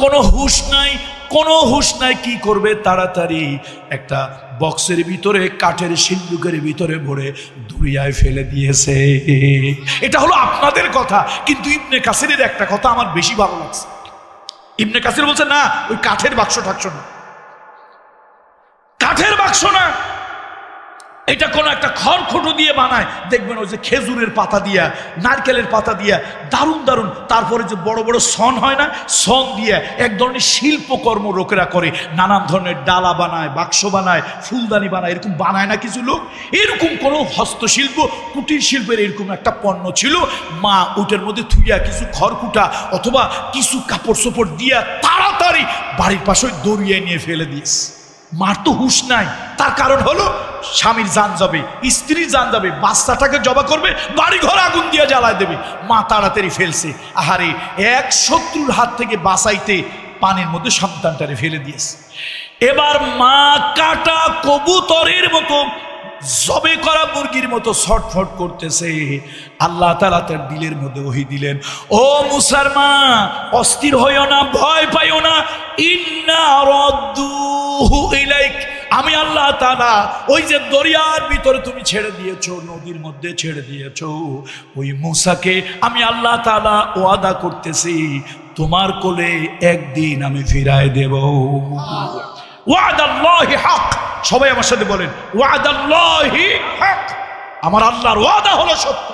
কোনো হুঁশ নাই, কোনো হুঁশ নাই, কি করবে? তাড়াতাড়ি একটা বক্সের ভিতরে কাঠের সিন্দুকের ভিতরে ভরে দরিয়ায় ফেলে দিয়েছে। এটা হলো আপনাদের কথা, কিন্তু ইবনে কাসিরের একটা কথা আমার বেশি ভালো লাগছে। ইবনে কাসির বলছে না, ওই কাঠের বাক্স ঠাকছ না, কাঠের বাক্স না, এটা কোন একটা খড়খুঁটো দিয়ে বানায়, দেখবেন ওই যে খেজুরের পাতা দিয়া, নারকেলের পাতা দিয়া, দারুণ দারুণ, তারপরে যে বড় বড় সন হয় না, সন দিয়ে এক ধরনের শিল্পকর্ম লোকেরা করে, নানান ধরনের ডালা বানায়, বাক্স বানায়, ফুলদানি বানায়, এরকম বানায় না কিছু লোক? এরকম কোনো হস্তশিল্প, কুটির শিল্পের এরকম একটা পণ্য ছিল। মা ওটার মধ্যে থুইয়া কিছু খড়কুটা অথবা কিছু কাপড় চোপড় দিয়া তাড়াতাড়ি বাড়ির পাশে দরিয়ায় নিয়ে ফেলে দিয়েছে। মার তো হুঁশ নাই, তার কারণ হলো স্বামীর জান যাবে, স্ত্রীর জান যাবে, বাচ্চাটাকে জবা করবে, বাড়ি ঘর আগুন দিয়ে জ্বালায় দেবে, মা তাড়াতাড়ি ফেলছে। আহারে, এক শত্রুর হাত থেকে বাঁচাইতে পানির মধ্যে সন্তানটারে ফেলে দিয়েছে। এবার মা কাটা কবুতরের মতো, জবে করা মুরগির মতো ছটফট করতেছে। আল্লাহ তাআলা তার দিলের মধ্যে ওহী দিলেন, ও মুসার মা, অস্থির হইও না, ভয় পাইও না, ইন্না রাদ্দুহু ইলাইক, আমি আল্লাহ তাআলা ওই যে দরিয়ার ভিতরে তুমি ছেড়ে দিয়েছো, নদীর মধ্যে ছেড়ে দিয়েছো, ওই মূসাকে আমি আল্লাহ তাআলা ওয়াদা করতেছি তোমার কোলে একদিন আমি ফিরায় দেব। ওয়াদাল্লাহি হক, সবাই আমার সাথে বলেন ওয়াদাল্লাহি হক, আমার আল্লাহর ওয়াদা হলো সত্য।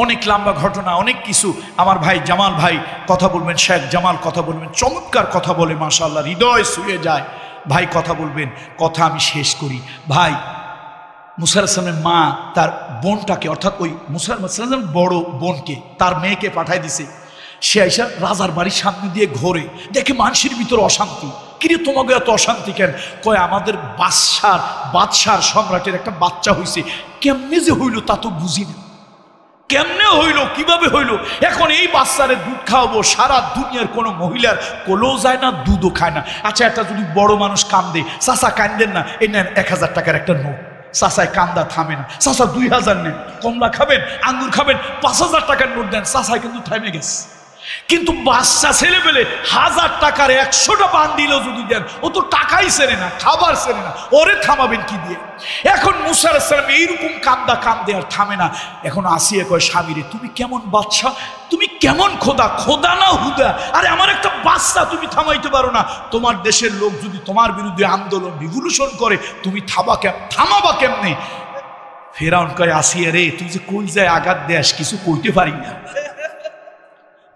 অনেক লম্বা ঘটনা, অনেক কিছু। আমার ভাই জামাল ভাই কথা বলবেন, শেখ জামাল কথা বলবেন, চমৎকার কথা বলে, মাশাআল্লাহ, হৃদয় ছুঁয়ে যায়। ভাই কথা বলবেন, কথা আমি শেষ করি। ভাই, মূসা আলাইহিস সালামের মা তার বোনটাকে, অর্থাৎ ওই মূসা আলাইহিস সালামের বড় বোনকে, তার মেয়েকে পাঠায় দিছে। সে আইসা রাজার বাড়ির সামনে দিয়ে ঘোরে, দেখে মানুষের ভিতরে অশান্তি। কিরে তোমাকে এত অশান্তি কেন? কয় আমাদের বাদশার সম্রাটের একটা বাচ্চা হইছে, কেমনে যে হইল তা তো বুঝি না, কেমনে হইল, কিভাবে হইল? এখন এই বাচ্চারে দুধ খাওয়াবো, সারা দুনিয়ার কোনো মহিলার কোলেও যায় না, দুধও খায় না। আচ্ছা, একটা যদি বড় মানুষ কান্দে, চাচা কান্দেন না, এই নেন 1000 টাকার একটা নোট, চাচায় কান্দা থামে না, চাচা 2000 নেন, কমলা খাবেন, আঙ্গুর খাবেন, 5000 টাকার নোট দেন, চাচায় কিন্তু থামে গেছে। কিন্তু বাচ্চা ছেলে পেলে 1000 টাকার 100টা বান্ডিলও যদি দেন, ও তো টাকাই চেনে না, খাবার চেনে না, ওরে থামাবেন কি দিয়ে? এখন মূসা আলাইহিস সালাম এইরকম কান্দে আর থামে না। এখন আসিয়া কয়, স্বামীরে তুমি কেমন বাদশা, তুমি কেমন খোদা, খোদা না হুদা, আরে আমার একটা বাচ্চা তুমি থামাইতে পারো না? তোমার দেশের লোক যদি তোমার বিরুদ্ধে আন্দোলন রিভলিউশন করে, তুমি থামাবা কেমনে? ফেরাউন কয়, আসিয়া রে, তুই যে কই যায় আঘাত দেশ, কিছু কইতে পারি না,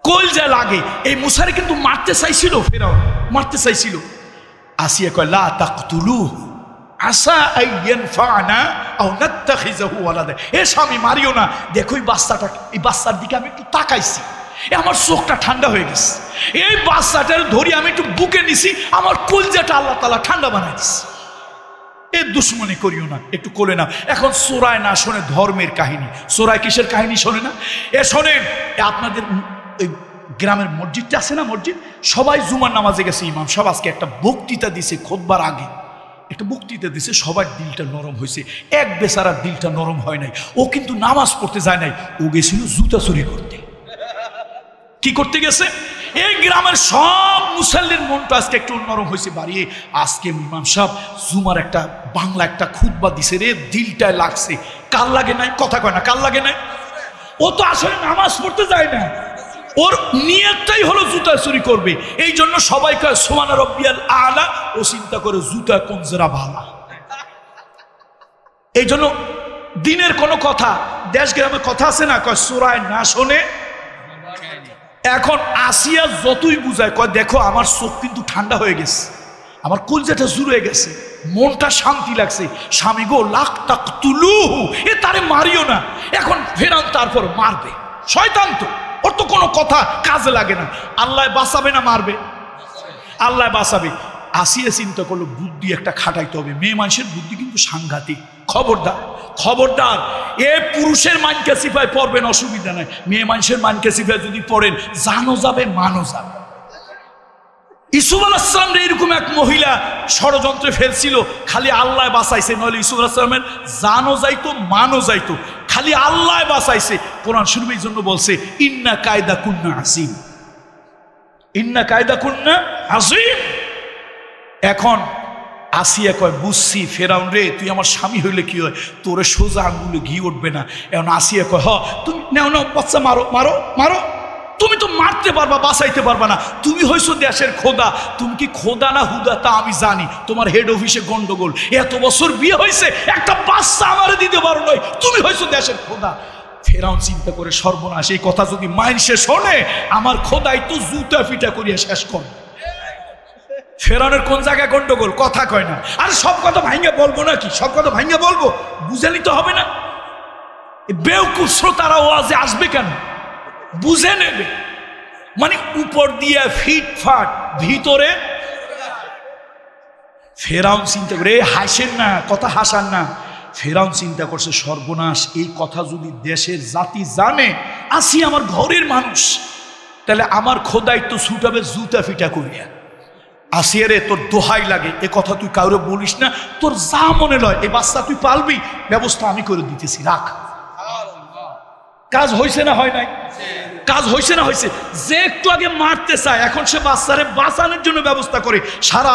কলজা লাগে। এই মুসারে কিন্তু মারতে চাইছিল, ফেরাউন মারতে চাইছিল। আসিয়া কয়, লা তাকতুলুহু আসা আন ইয়ানফা'না আও নাত্তাখিযাহু ওয়ালাদা। এ স্বামী, মারিও না, দেখো এই বাচ্চাটা, এই বাচ্চার দিকে আমি একটু তাকাইছি, আমার চোখটা ঠান্ডা হয়ে গেছে। এই বাচ্চাটার ধরি আমি একটু বুকে নিছি, আমার কলজাটা আল্লাহ তাআলা ঠান্ডা বানাই দিছে। এ দুশ্মনী করিও না, একটু কোলে না। এখন সূরায় না শোনে ধর্মের কাহিনী, সূরায় কিসের কাহিনী শোনে না? এ শোনেন, আপনাদের এই গ্রামের মসজিদটা আছে না, মসজিদ, সবাই জুমার নামাজে গেছে, ইমাম সাহেব আজকে একটা বক্তৃতা দিছে, খুতবার আগে একটা বক্তৃতা দিছে, সবার দিলটা নরম হয়েছে। এক বেচারার দিলটা নরম হয় নাই, ও কিন্তু নামাজ পড়তে যায় নাই, ও গেছিল জুতা চুরি করতে। কি করতে গেছে? এই গ্রামের সব মুসল্লির মনটা আজকে একটু নরম হয়েছে, বাড়িয়ে আজকে ইমাম সাহেব জুমার একটা বাংলা একটা খুতবা দিছে রে, দিলটায় লাগছে। কাল লাগে নাই? কথা কয় না, কাল লাগে নাই? ও তো আসলে নামাজ পড়তে যায় না, ওর নিয়তটাই হলো জুতা চুরি করবে। এই জন্য সবাই কয় সুবহানা রাব্বিয়াল আলা, ও চিন্তা করে জুতা কোন জোড়া ভালা। এই জন্য দিনের কোনো কথা, দেশ গ্রামে কথা আছে না, কয় সূরায় না শোনে। এখন আসিয়া যতই বুঝায়, কয় দেখো আমার চোখ কিন্তু ঠান্ডা হয়ে গেছে, আমার কলজাটা জুড়ে গেছে, মনটা শান্তি লাগছে। স্বামী গো লাখ টাক তুলুহু, এ তারে মারিও না। এখন ফেরাউন তারপর মারবে, শয়তান তো, ওর তো কোনো কথা কাজে লাগে না। আল্লাহ বাঁচাবে না মারবে? আল্লাহ বাঁচাবে। আসিয়া চিন্তা করলো বুদ্ধি একটা খাটাইতে হবে। মেয়ে মানুষের বুদ্ধি কিন্তু সাংঘাতিক। খবরদার খবরদার, এ পুরুষের মানকে সিফায় পড়বেন অসুবিধা নাই, মেয়ে মানুষের মানকে সিফায় যদি পড়েন জানো যাবে মানো যাবে। ইসুফ আলাইহিস সালাম এরকম এক মহিলা ষড়যন্ত্রে ফেলছিল, খালি আল্লাহ বাঁচাইছে, নইলে ইসুফ আলাইহিস সালামের জানো যাইতো মানো যাইতো, খালি আল্লাহ বাঁচাইছে। কোরআন শরীফ এই জন্য বলছে ইন্না কায়দা কুন্না আসিম, ইন্না কায়দা কুন্না আসিম। এখন আসিয়া কয় বুঝছি ফেরাউন রে, তুই আমার স্বামী হইলে কি হয়, তোরে সোজা আঙ্গুলে ঘি উঠবে না। এখন আসিয়া কয় তুমি নাও নাও বাচ্চা মারো মারো মারো, তুমি তো মারতে পারবা বাঁচাইতে পারবা না, তুমি হইছো দেশের খোদা। তুমি কি খোদা না হুদা তা আমি জানি, তোমার হেড অফিসে গন্ডগোল, এত বছর বিয়ে হয়েছে একটা বাচ্চা আমারে দিতে পারো নয়, তুমি হইছো দেশের খোদা। ফেরাউন চিন্তা করে সর্বনাশ, এই কথা যদি মাইনসে শোনে আমার খোদাই তো জুতা ফিটা করিয়া শেষ কর। ফেরাউনের কোন জায়গায় গন্ডগোল, কথা কয় না। আর সব কথা ভাঙ্গা বলবো নাকি, সব কথা ভাঙ্গা বলবো? বুঝে নিতে হবে না। বেউকুফ শ্রোতারা ওয়াজে আসবে কেন, বুঝে নেবে। মানে উপর দিয়ে ফিটফাট, ভিতরে। ফেরাউন চিন্তা করে, হাসেন না, কথা হাসান না। ফেরাউন চিন্তা করছে সর্বনাশ, এই কথা যদি দেশের জাতি জানে আসি আমার ঘরের মানুষ, তাহলে আমার খোদাই তো ছুটাবে জুতা ফিটা করিয়া। আসিয়া রে, তোর দোহাই লাগে, এ কথা তুই কাউরে বলিস না, তোর যা মনে লয়, এই বাচ্চা তুই পালবি, ব্যবস্থা আমি করে দিতেছি, রাখ। কাজ হয়েছে না হয় নাই? কাজ হয়েছে না হয়েছে? যে একটু আগে মারতে চায় এখন সে বাচ্চারে বাঁচানোর জন্য ব্যবস্থা করে, সারা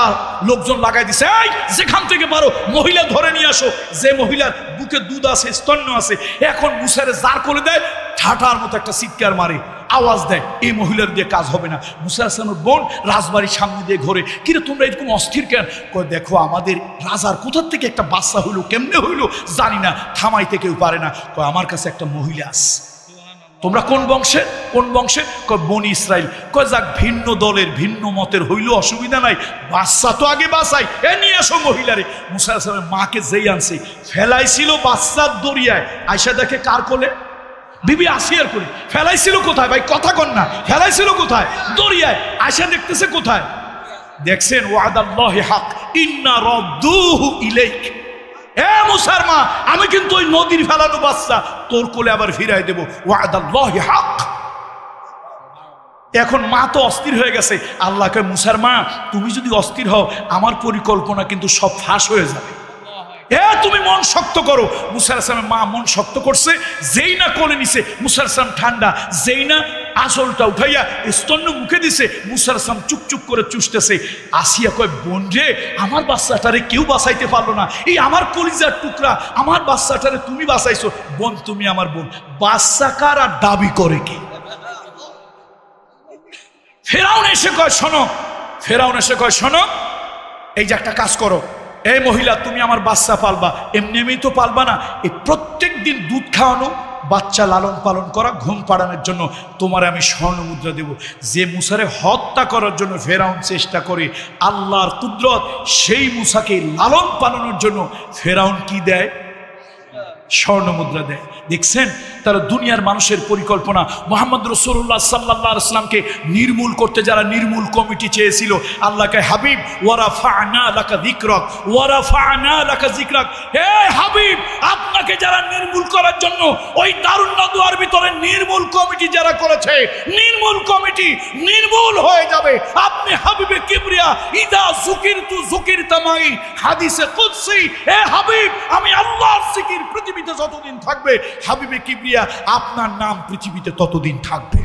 লোকজন লাগাই দিছে, এই যেখান থেকে পারো মহিলা ধরে নিয়ে আসো। যে মহিলার বুকে দুধ আছে, স্তন্য আছে, এখন মুসারে জার করে দেয়, ঠাটার মতো একটা চিৎকার মারে, আওয়াজ দেয়, এই মহিলার দিয়ে কাজ হবে না। মুসা হাসানের বোন রাজবাড়ির সামনে দিয়ে ঘোরে, কিরে তোমরা এরকম অস্থির কেন? কয় দেখো আমাদের রাজার কোথার থেকে একটা বাচ্চা হইলো, কেমনে হইলো জানি না, থামাইতে কেউ পারে না। কয় আমার কাছে একটা মহিলা আছে। তোমরা কোন বংশে? কোন বংশে? কয় বনি ইসরাইল। কয় যাক, ভিন্ন দলের ভিন্ন মতের হইলো অসুবিধা নাই, বাচ্চা তো আগে বাঁচাই, এ নিয়ে আসো মহিলারে। মুসা হাসানের মাকে যেই আনছে, ফেলাইছিল বাচ্চার দরিয়ায়, আয়সা দেখে কার কোলে? বিবি আসিয়ার কোলে। ফেলাইছিল কোথায় ভাই, কথা কন না, ফেলাইছিল কোথায়? দরিয়ায়। আয়সা দেখতেছে কোথায়? দেখছেন ওয়াদাল্লাহি হক ইন্না রাদ্দুহু ইলাইক। এ মুসার মা, আমি কিন্তু ওই নদীর ফেলানো বাচ্চা তোর কোলে আবার ফিরাই দেব, ওয়াদাল্লাহি হক। এখন মা তো অস্থির হয়ে গেছে। আল্লাহকে, মুসার মা তুমি যদি অস্থির হও আমার পরিকল্পনা কিন্তু সব ফাঁস হয়ে যাবে, তুমি মন শক্ত করো। মুসা আলাইহিস মা মন শক্ত করছে, যেই না কোলে নিছে মুসা আলাইহিস ঠান্ডা, যেই না আসলটা উঠাইয়া স্তন্য মুখে দিছে, মুসা আলাইহিস চুপচুপ করে চুষতেছে। আসিয়া কয় বোন রে, আমার বাচ্চাটারে কেউ বাঁচাইতে পারলো না, এই আমার কলিজার টুকরা আমার বাচ্চাটারে তুমি বাঁচাইছো। বোন তুমি আমার বোন, বাচ্চা কার আর দাবি করে কি? ফেরাউন এসে কয় শোনো, ফেরাউন এসে কয় শোনো, এই যে একটা কাজ করো, এই মহিলা তুমি আমার বাচ্চা পালবা, এমনি এমনি তো পালবা না, এই প্রত্যেক দিন দুধ খাওয়ানো, বাচ্চা লালন পালন করা, ঘুম পাড়ানোর জন্য তোমার আমি স্বর্ণ মুদ্রা দেব। যে মুসারে হত্যা করার জন্য ফেরাউন চেষ্টা করে, আল্লাহর কুদরত সেই মুসাকে লালন পালনের জন্য ফেরাউন কি দেয়? স্বর্ণ মুদ্রা দেয়। দেখছেন তারা দুনিয়ার মানুষের পরিকল্পনা। মুহাম্মদ রাসূলুল্লাহ সাল্লাল্লাহু আলাইহি ওয়াসাল্লামকে নির্মূল করতে যারা নির্মূল কমিটি চেয়েছিল, আল্লাহকে হাবিব ওয়ারাফা'না লাকা যিকরাক ওয়ারাফা'না লাকা যিকরাক, হে হাবিব আপনাকে যারা নির্মূল করার জন্য ওই দারুন নাদওয়ার ভিতরে নির্মূল কমিটি যারা করেছে, নির্মূল কমিটি নির্মূল হয়ে যাবে। আপনি হাবিবে কিবরিয়া ইদা যুকিরতু যুকিরতা মাই, হাদিসে কুদসি, হে হাবিব আমি আল্লাহর জিকির পৃথিবীতে যতদিন থাকবে, হাবিবে কিবরিয়া আপনার নাম পৃথিবীতে ততদিন থাকবে।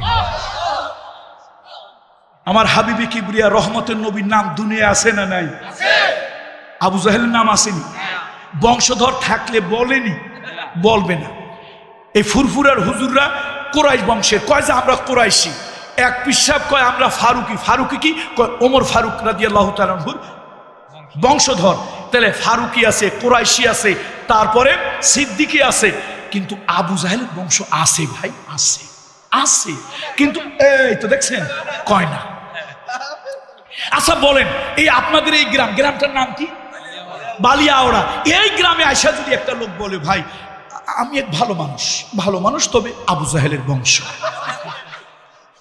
আমার হাবিবে কিবরিয়া রহমতের নবীর নাম দুনিয়া আছে না নাই? আবু জাহেলের নাম আসেনি? বংশধর থাকলে বলেনি, বলবে না। এই ফুরফুরার হুজুররা কুরাইশ বংশের, কয় যে আমরা কুরাইশি। এক পিসাব কয় আমরা ফারুকি। ফারুকি কি? কয় ওমর ফারুক রাদিয়াল্লাহু তাআলা আনহুর বংশধর। তাহলে ফারুকি আছে, কুরাইশি আছে, তারপরে সিদ্দিকি আছে, কিন্তু আবু জাহেলের বংশ আছে ভাই, আছে আছে, কিন্তু এই তো দেখছেন কয় না। আচ্ছা বলেন, এই আপনাদের এই গ্রামটার নাম কি? বালিয়াওড়া। এই গ্রামে আয়সা যদি একটা লোক বলে, ভাই আমি এক ভালো মানুষ, তবে আবু জাহেলের বংশ,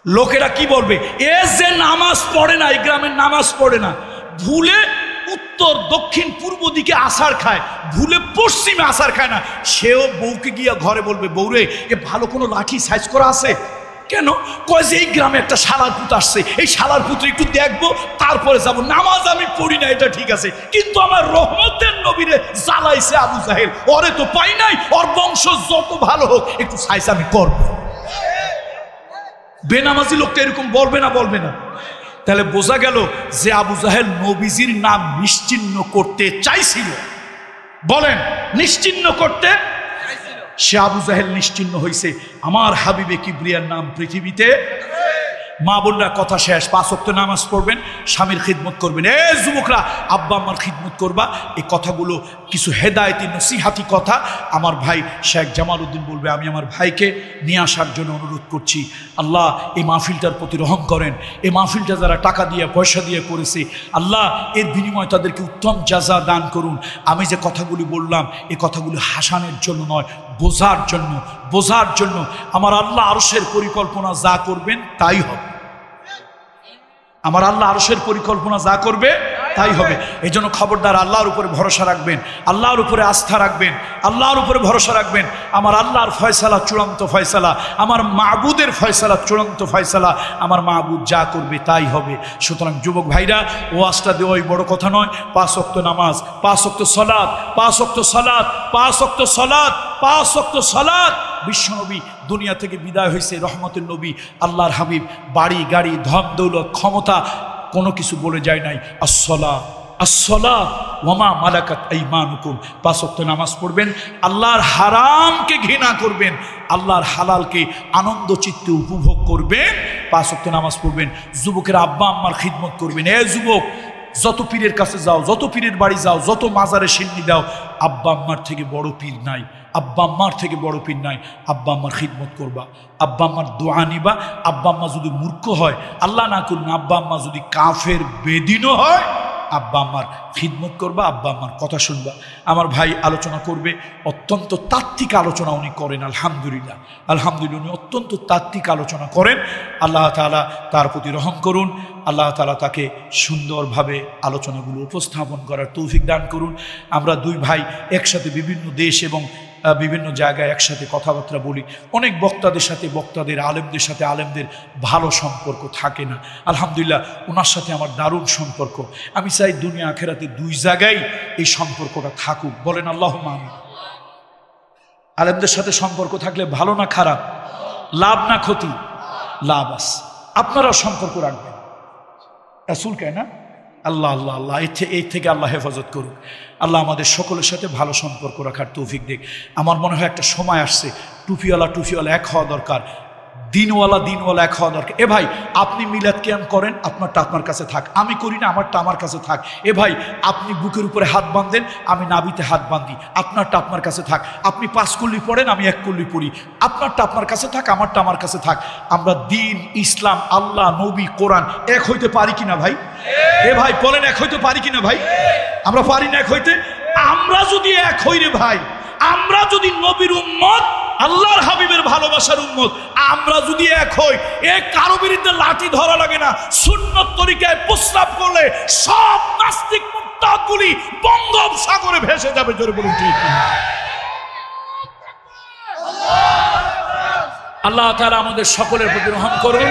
লোকেরা কি বলবে? এ যে নামাজ পড়ে না, এই গ্রামের নামাজ পড়ে না, ভুলে উত্তর দক্ষিণ পূর্ব দিকে আছাড় খায়, ভুলে পশ্চিমে আছাড় খায় না, সেও বউকে গিয়া ঘরে বলবে, বউরে এ ভালো কোনো লাঠি সাইজ করা আছে? কেন? কয় যে এই গ্রামে একটা শালার পুত আসছে, এই শালার পুত্র একটু দেখবো, তারপরে যাব। নামাজ আমি পড়ি না, এটা ঠিক আছে, কিন্তু আমার রহমতের নবীরে জ্বালাইছে আবু জাহেল, ওরে তো পাই নাই, ওর বংশ যত ভালো হোক একটু সাইজ আমি করবো। বেনামাজি লোকটা এরকম বলবে না? তাহলে বোঝা গেল যে আবু জাহেল নবীজির নাম নিশ্চিহ্ন করতে চাইছিল। বলেন, নিশ্চিহ্ন করতে, সে আবু জাহেল নিশ্চিহ্ন হয়েছে। আমার হাবিবে কিবরিয়ার নাম পৃথিবীতে। মা বোনরা কথা শেষ, 5 ওয়াক্ত নামাজ পড়বেন, স্বামীর খিদমত করবেন। এ যুবকরা, আব্বা আম্মার খিদমত করবা। এই কথাগুলো কিছু হেদায়েতি নসিহাতি কথা আমার ভাই শেখ জামাল উদ্দিন বলবে, আমি আমার ভাইকে নিয়ে আসার জন্য অনুরোধ করছি। আল্লাহ এই মাহফিলটার প্রতি রহম করেন। এই মাহফিলটা যারা টাকা দিয়ে পয়সা দিয়ে করেছে, আল্লাহ এর বিনিময়ে তাদেরকে উত্তম জাযা দান করুন। আমি যে কথাগুলি বললাম, এই কথাগুলি হাসানের জন্য নয়, বোঝার জন্য। আমার আল্লাহ আরশের পরিকল্পনা যা করবেন তাই হবে। আমার আল্লাহ আরশের পরিকল্পনা যা করবে তাই হবে। এই জন্য খবরদার আল্লাহর উপরে ভরসা রাখবেন, আল্লাহর উপরে আস্থা রাখবেন, আল্লাহর উপরে ভরসা রাখবেন। আমার আল্লাহর ফয়সালা চূড়ান্ত ফয়সালা, আমার মাবুদের ফয়সালা চূড়ান্ত ফয়সালা। আমার মাবুদ যা করবে তাই হবে। সুতরাং যুবক ভাইরা, ওয়াজটা দেওয়াই বড় কথা নয়। 5 ওয়াক্ত নামাজ, 5 ওয়াক্ত সালাত, 5 ওয়াক্ত সালাত, 5 ওয়াক্ত সালাত, 5 ওয়াক্ত সালাত। বিশ্বনবী দুনিয়া থেকে বিদায় হয়েছে, রহমতের নবী আল্লাহর হাবিব বাড়ি গাড়ি ধন দৌলত ক্ষমতা কোনো কিছু বলে যায় নাই। আসসালাত ওয়ামা মালাকাত আইমানুকুম। 5 ওয়াক্ত নামাজ পড়বেন, আল্লাহর হারামকে ঘৃণা করবেন, আল্লাহর হালালকে আনন্দ চিত্তে উপভোগ করবেন। 5 ওয়াক্ত নামাজ পড়বেন। যুবকের আব্বা আম্মার খিদমত করবেন। এ যুবক, যত পীরের কাছে যাও, যত পীরের বাড়ি যাও, যত মাজারে সিন্নি দাও, আব্বা আম্মার থেকে বড় পীর নাই, আব্বা আম্মার থেকে বড় পীর নাই। আব্বা আম্মার খিদমত করবা, আব্বা আম্মার দোয়া নিবা। আব্বা আম্মা যদি মূর্খ হয়, আল্লাহ না করুন, আব্বা আম্মা যদি কাফের বেদিনও হয়, আব্বা আম্মার খিদমত করবা, আব্বা আম্মার কথা শুনবা। আমার ভাই আলোচনা করবে, অত্যন্ত তাত্ত্বিক আলোচনা উনি করেন। আলহামদুলিল্লাহ উনি অত্যন্ত তাত্ত্বিক আলোচনা করেন। আল্লাহ তাআলা তার প্রতি রহম করুন। আল্লাহ তাআলা তাকে সুন্দরভাবে আলোচনাগুলো উপস্থাপন করার তৌফিক দান করুন। আমরা 2 ভাই একসাথে বিভিন্ন দেশ এবং বিভিন্ন জায়গায় একসাথে কথাবার্তা বলি। অনেক বক্তাদের সাথে বক্তাদের, আলেমদের সাথে আলেমদের ভালো সম্পর্ক থাকে না। আলহামদুলিল্লাহ ওনার সাথে আমার দারুণ সম্পর্ক। আমি চাই দুনিয়া আখেরাতে 2 জায়গায় এই সম্পর্কটা থাকুক। বলেন আল্লাহুম্মা আমিন। আলেমদের সাথে সম্পর্ক থাকলে ভালো না খারাপ? লাভ না ক্ষতি? লাভ আছে। আপনারাও সম্পর্ক রাখবেন। রাসূল কয় না, আল্লাহ এই থেকে আল্লাহ হেফাজত করুক। আল্লাহ আমাদের সকলের সাথে ভালো সম্পর্ক রাখার তৌফিক দিক। আমার মনে হয় একটা সময় আসছে, টুপিওয়ালা এক হওয়া দরকার, দিনওয়ালা এক হওয়া দরকার। এ ভাই, আপনি মিলাদ কিয়াম করেন, আপনারটা আপনার কাছে থাক। আমি করি না, আমারটা আমার কাছে থাক। এ ভাই, আপনি বুকের উপরে হাত বাঁধেন, আমি নাভিতে হাত বাঁধি, আপনারটা আপনার কাছে থাক। আপনি 5 কল্লি পড়েন, আমি 1 কল্লি পড়ি, আপনারটা আপনার কাছে থাক, আমারটা আমার কাছে থাক। আমরা দিন, ইসলাম, আল্লাহ, নবী, কোরআন এক হইতে পারি কিনা ভাই? এ ভাই বলেন, এক হইতে পারি কিনা ভাই? আমরা পারি না এক হইতে? আমরা যদি এক হই রে ভাই, আমরা যদি নবীর উম্মত, আল্লাহর হাবিবের ভালোবাসার উম্মত, আমরা যদি এক হই, এ কারো বিরুদ্ধে লাঠি ধরা লাগে না। সুন্নত তরিকায় প্রস্তাব করলে সব নাস্তিক মুরতাদগুলি বঙ্গোপসাগরে ভেসে যাবে। জোরে বলুন ঠিক। আল্লাহ তাআলা আমাদের সকলের প্রতি রহম করুন।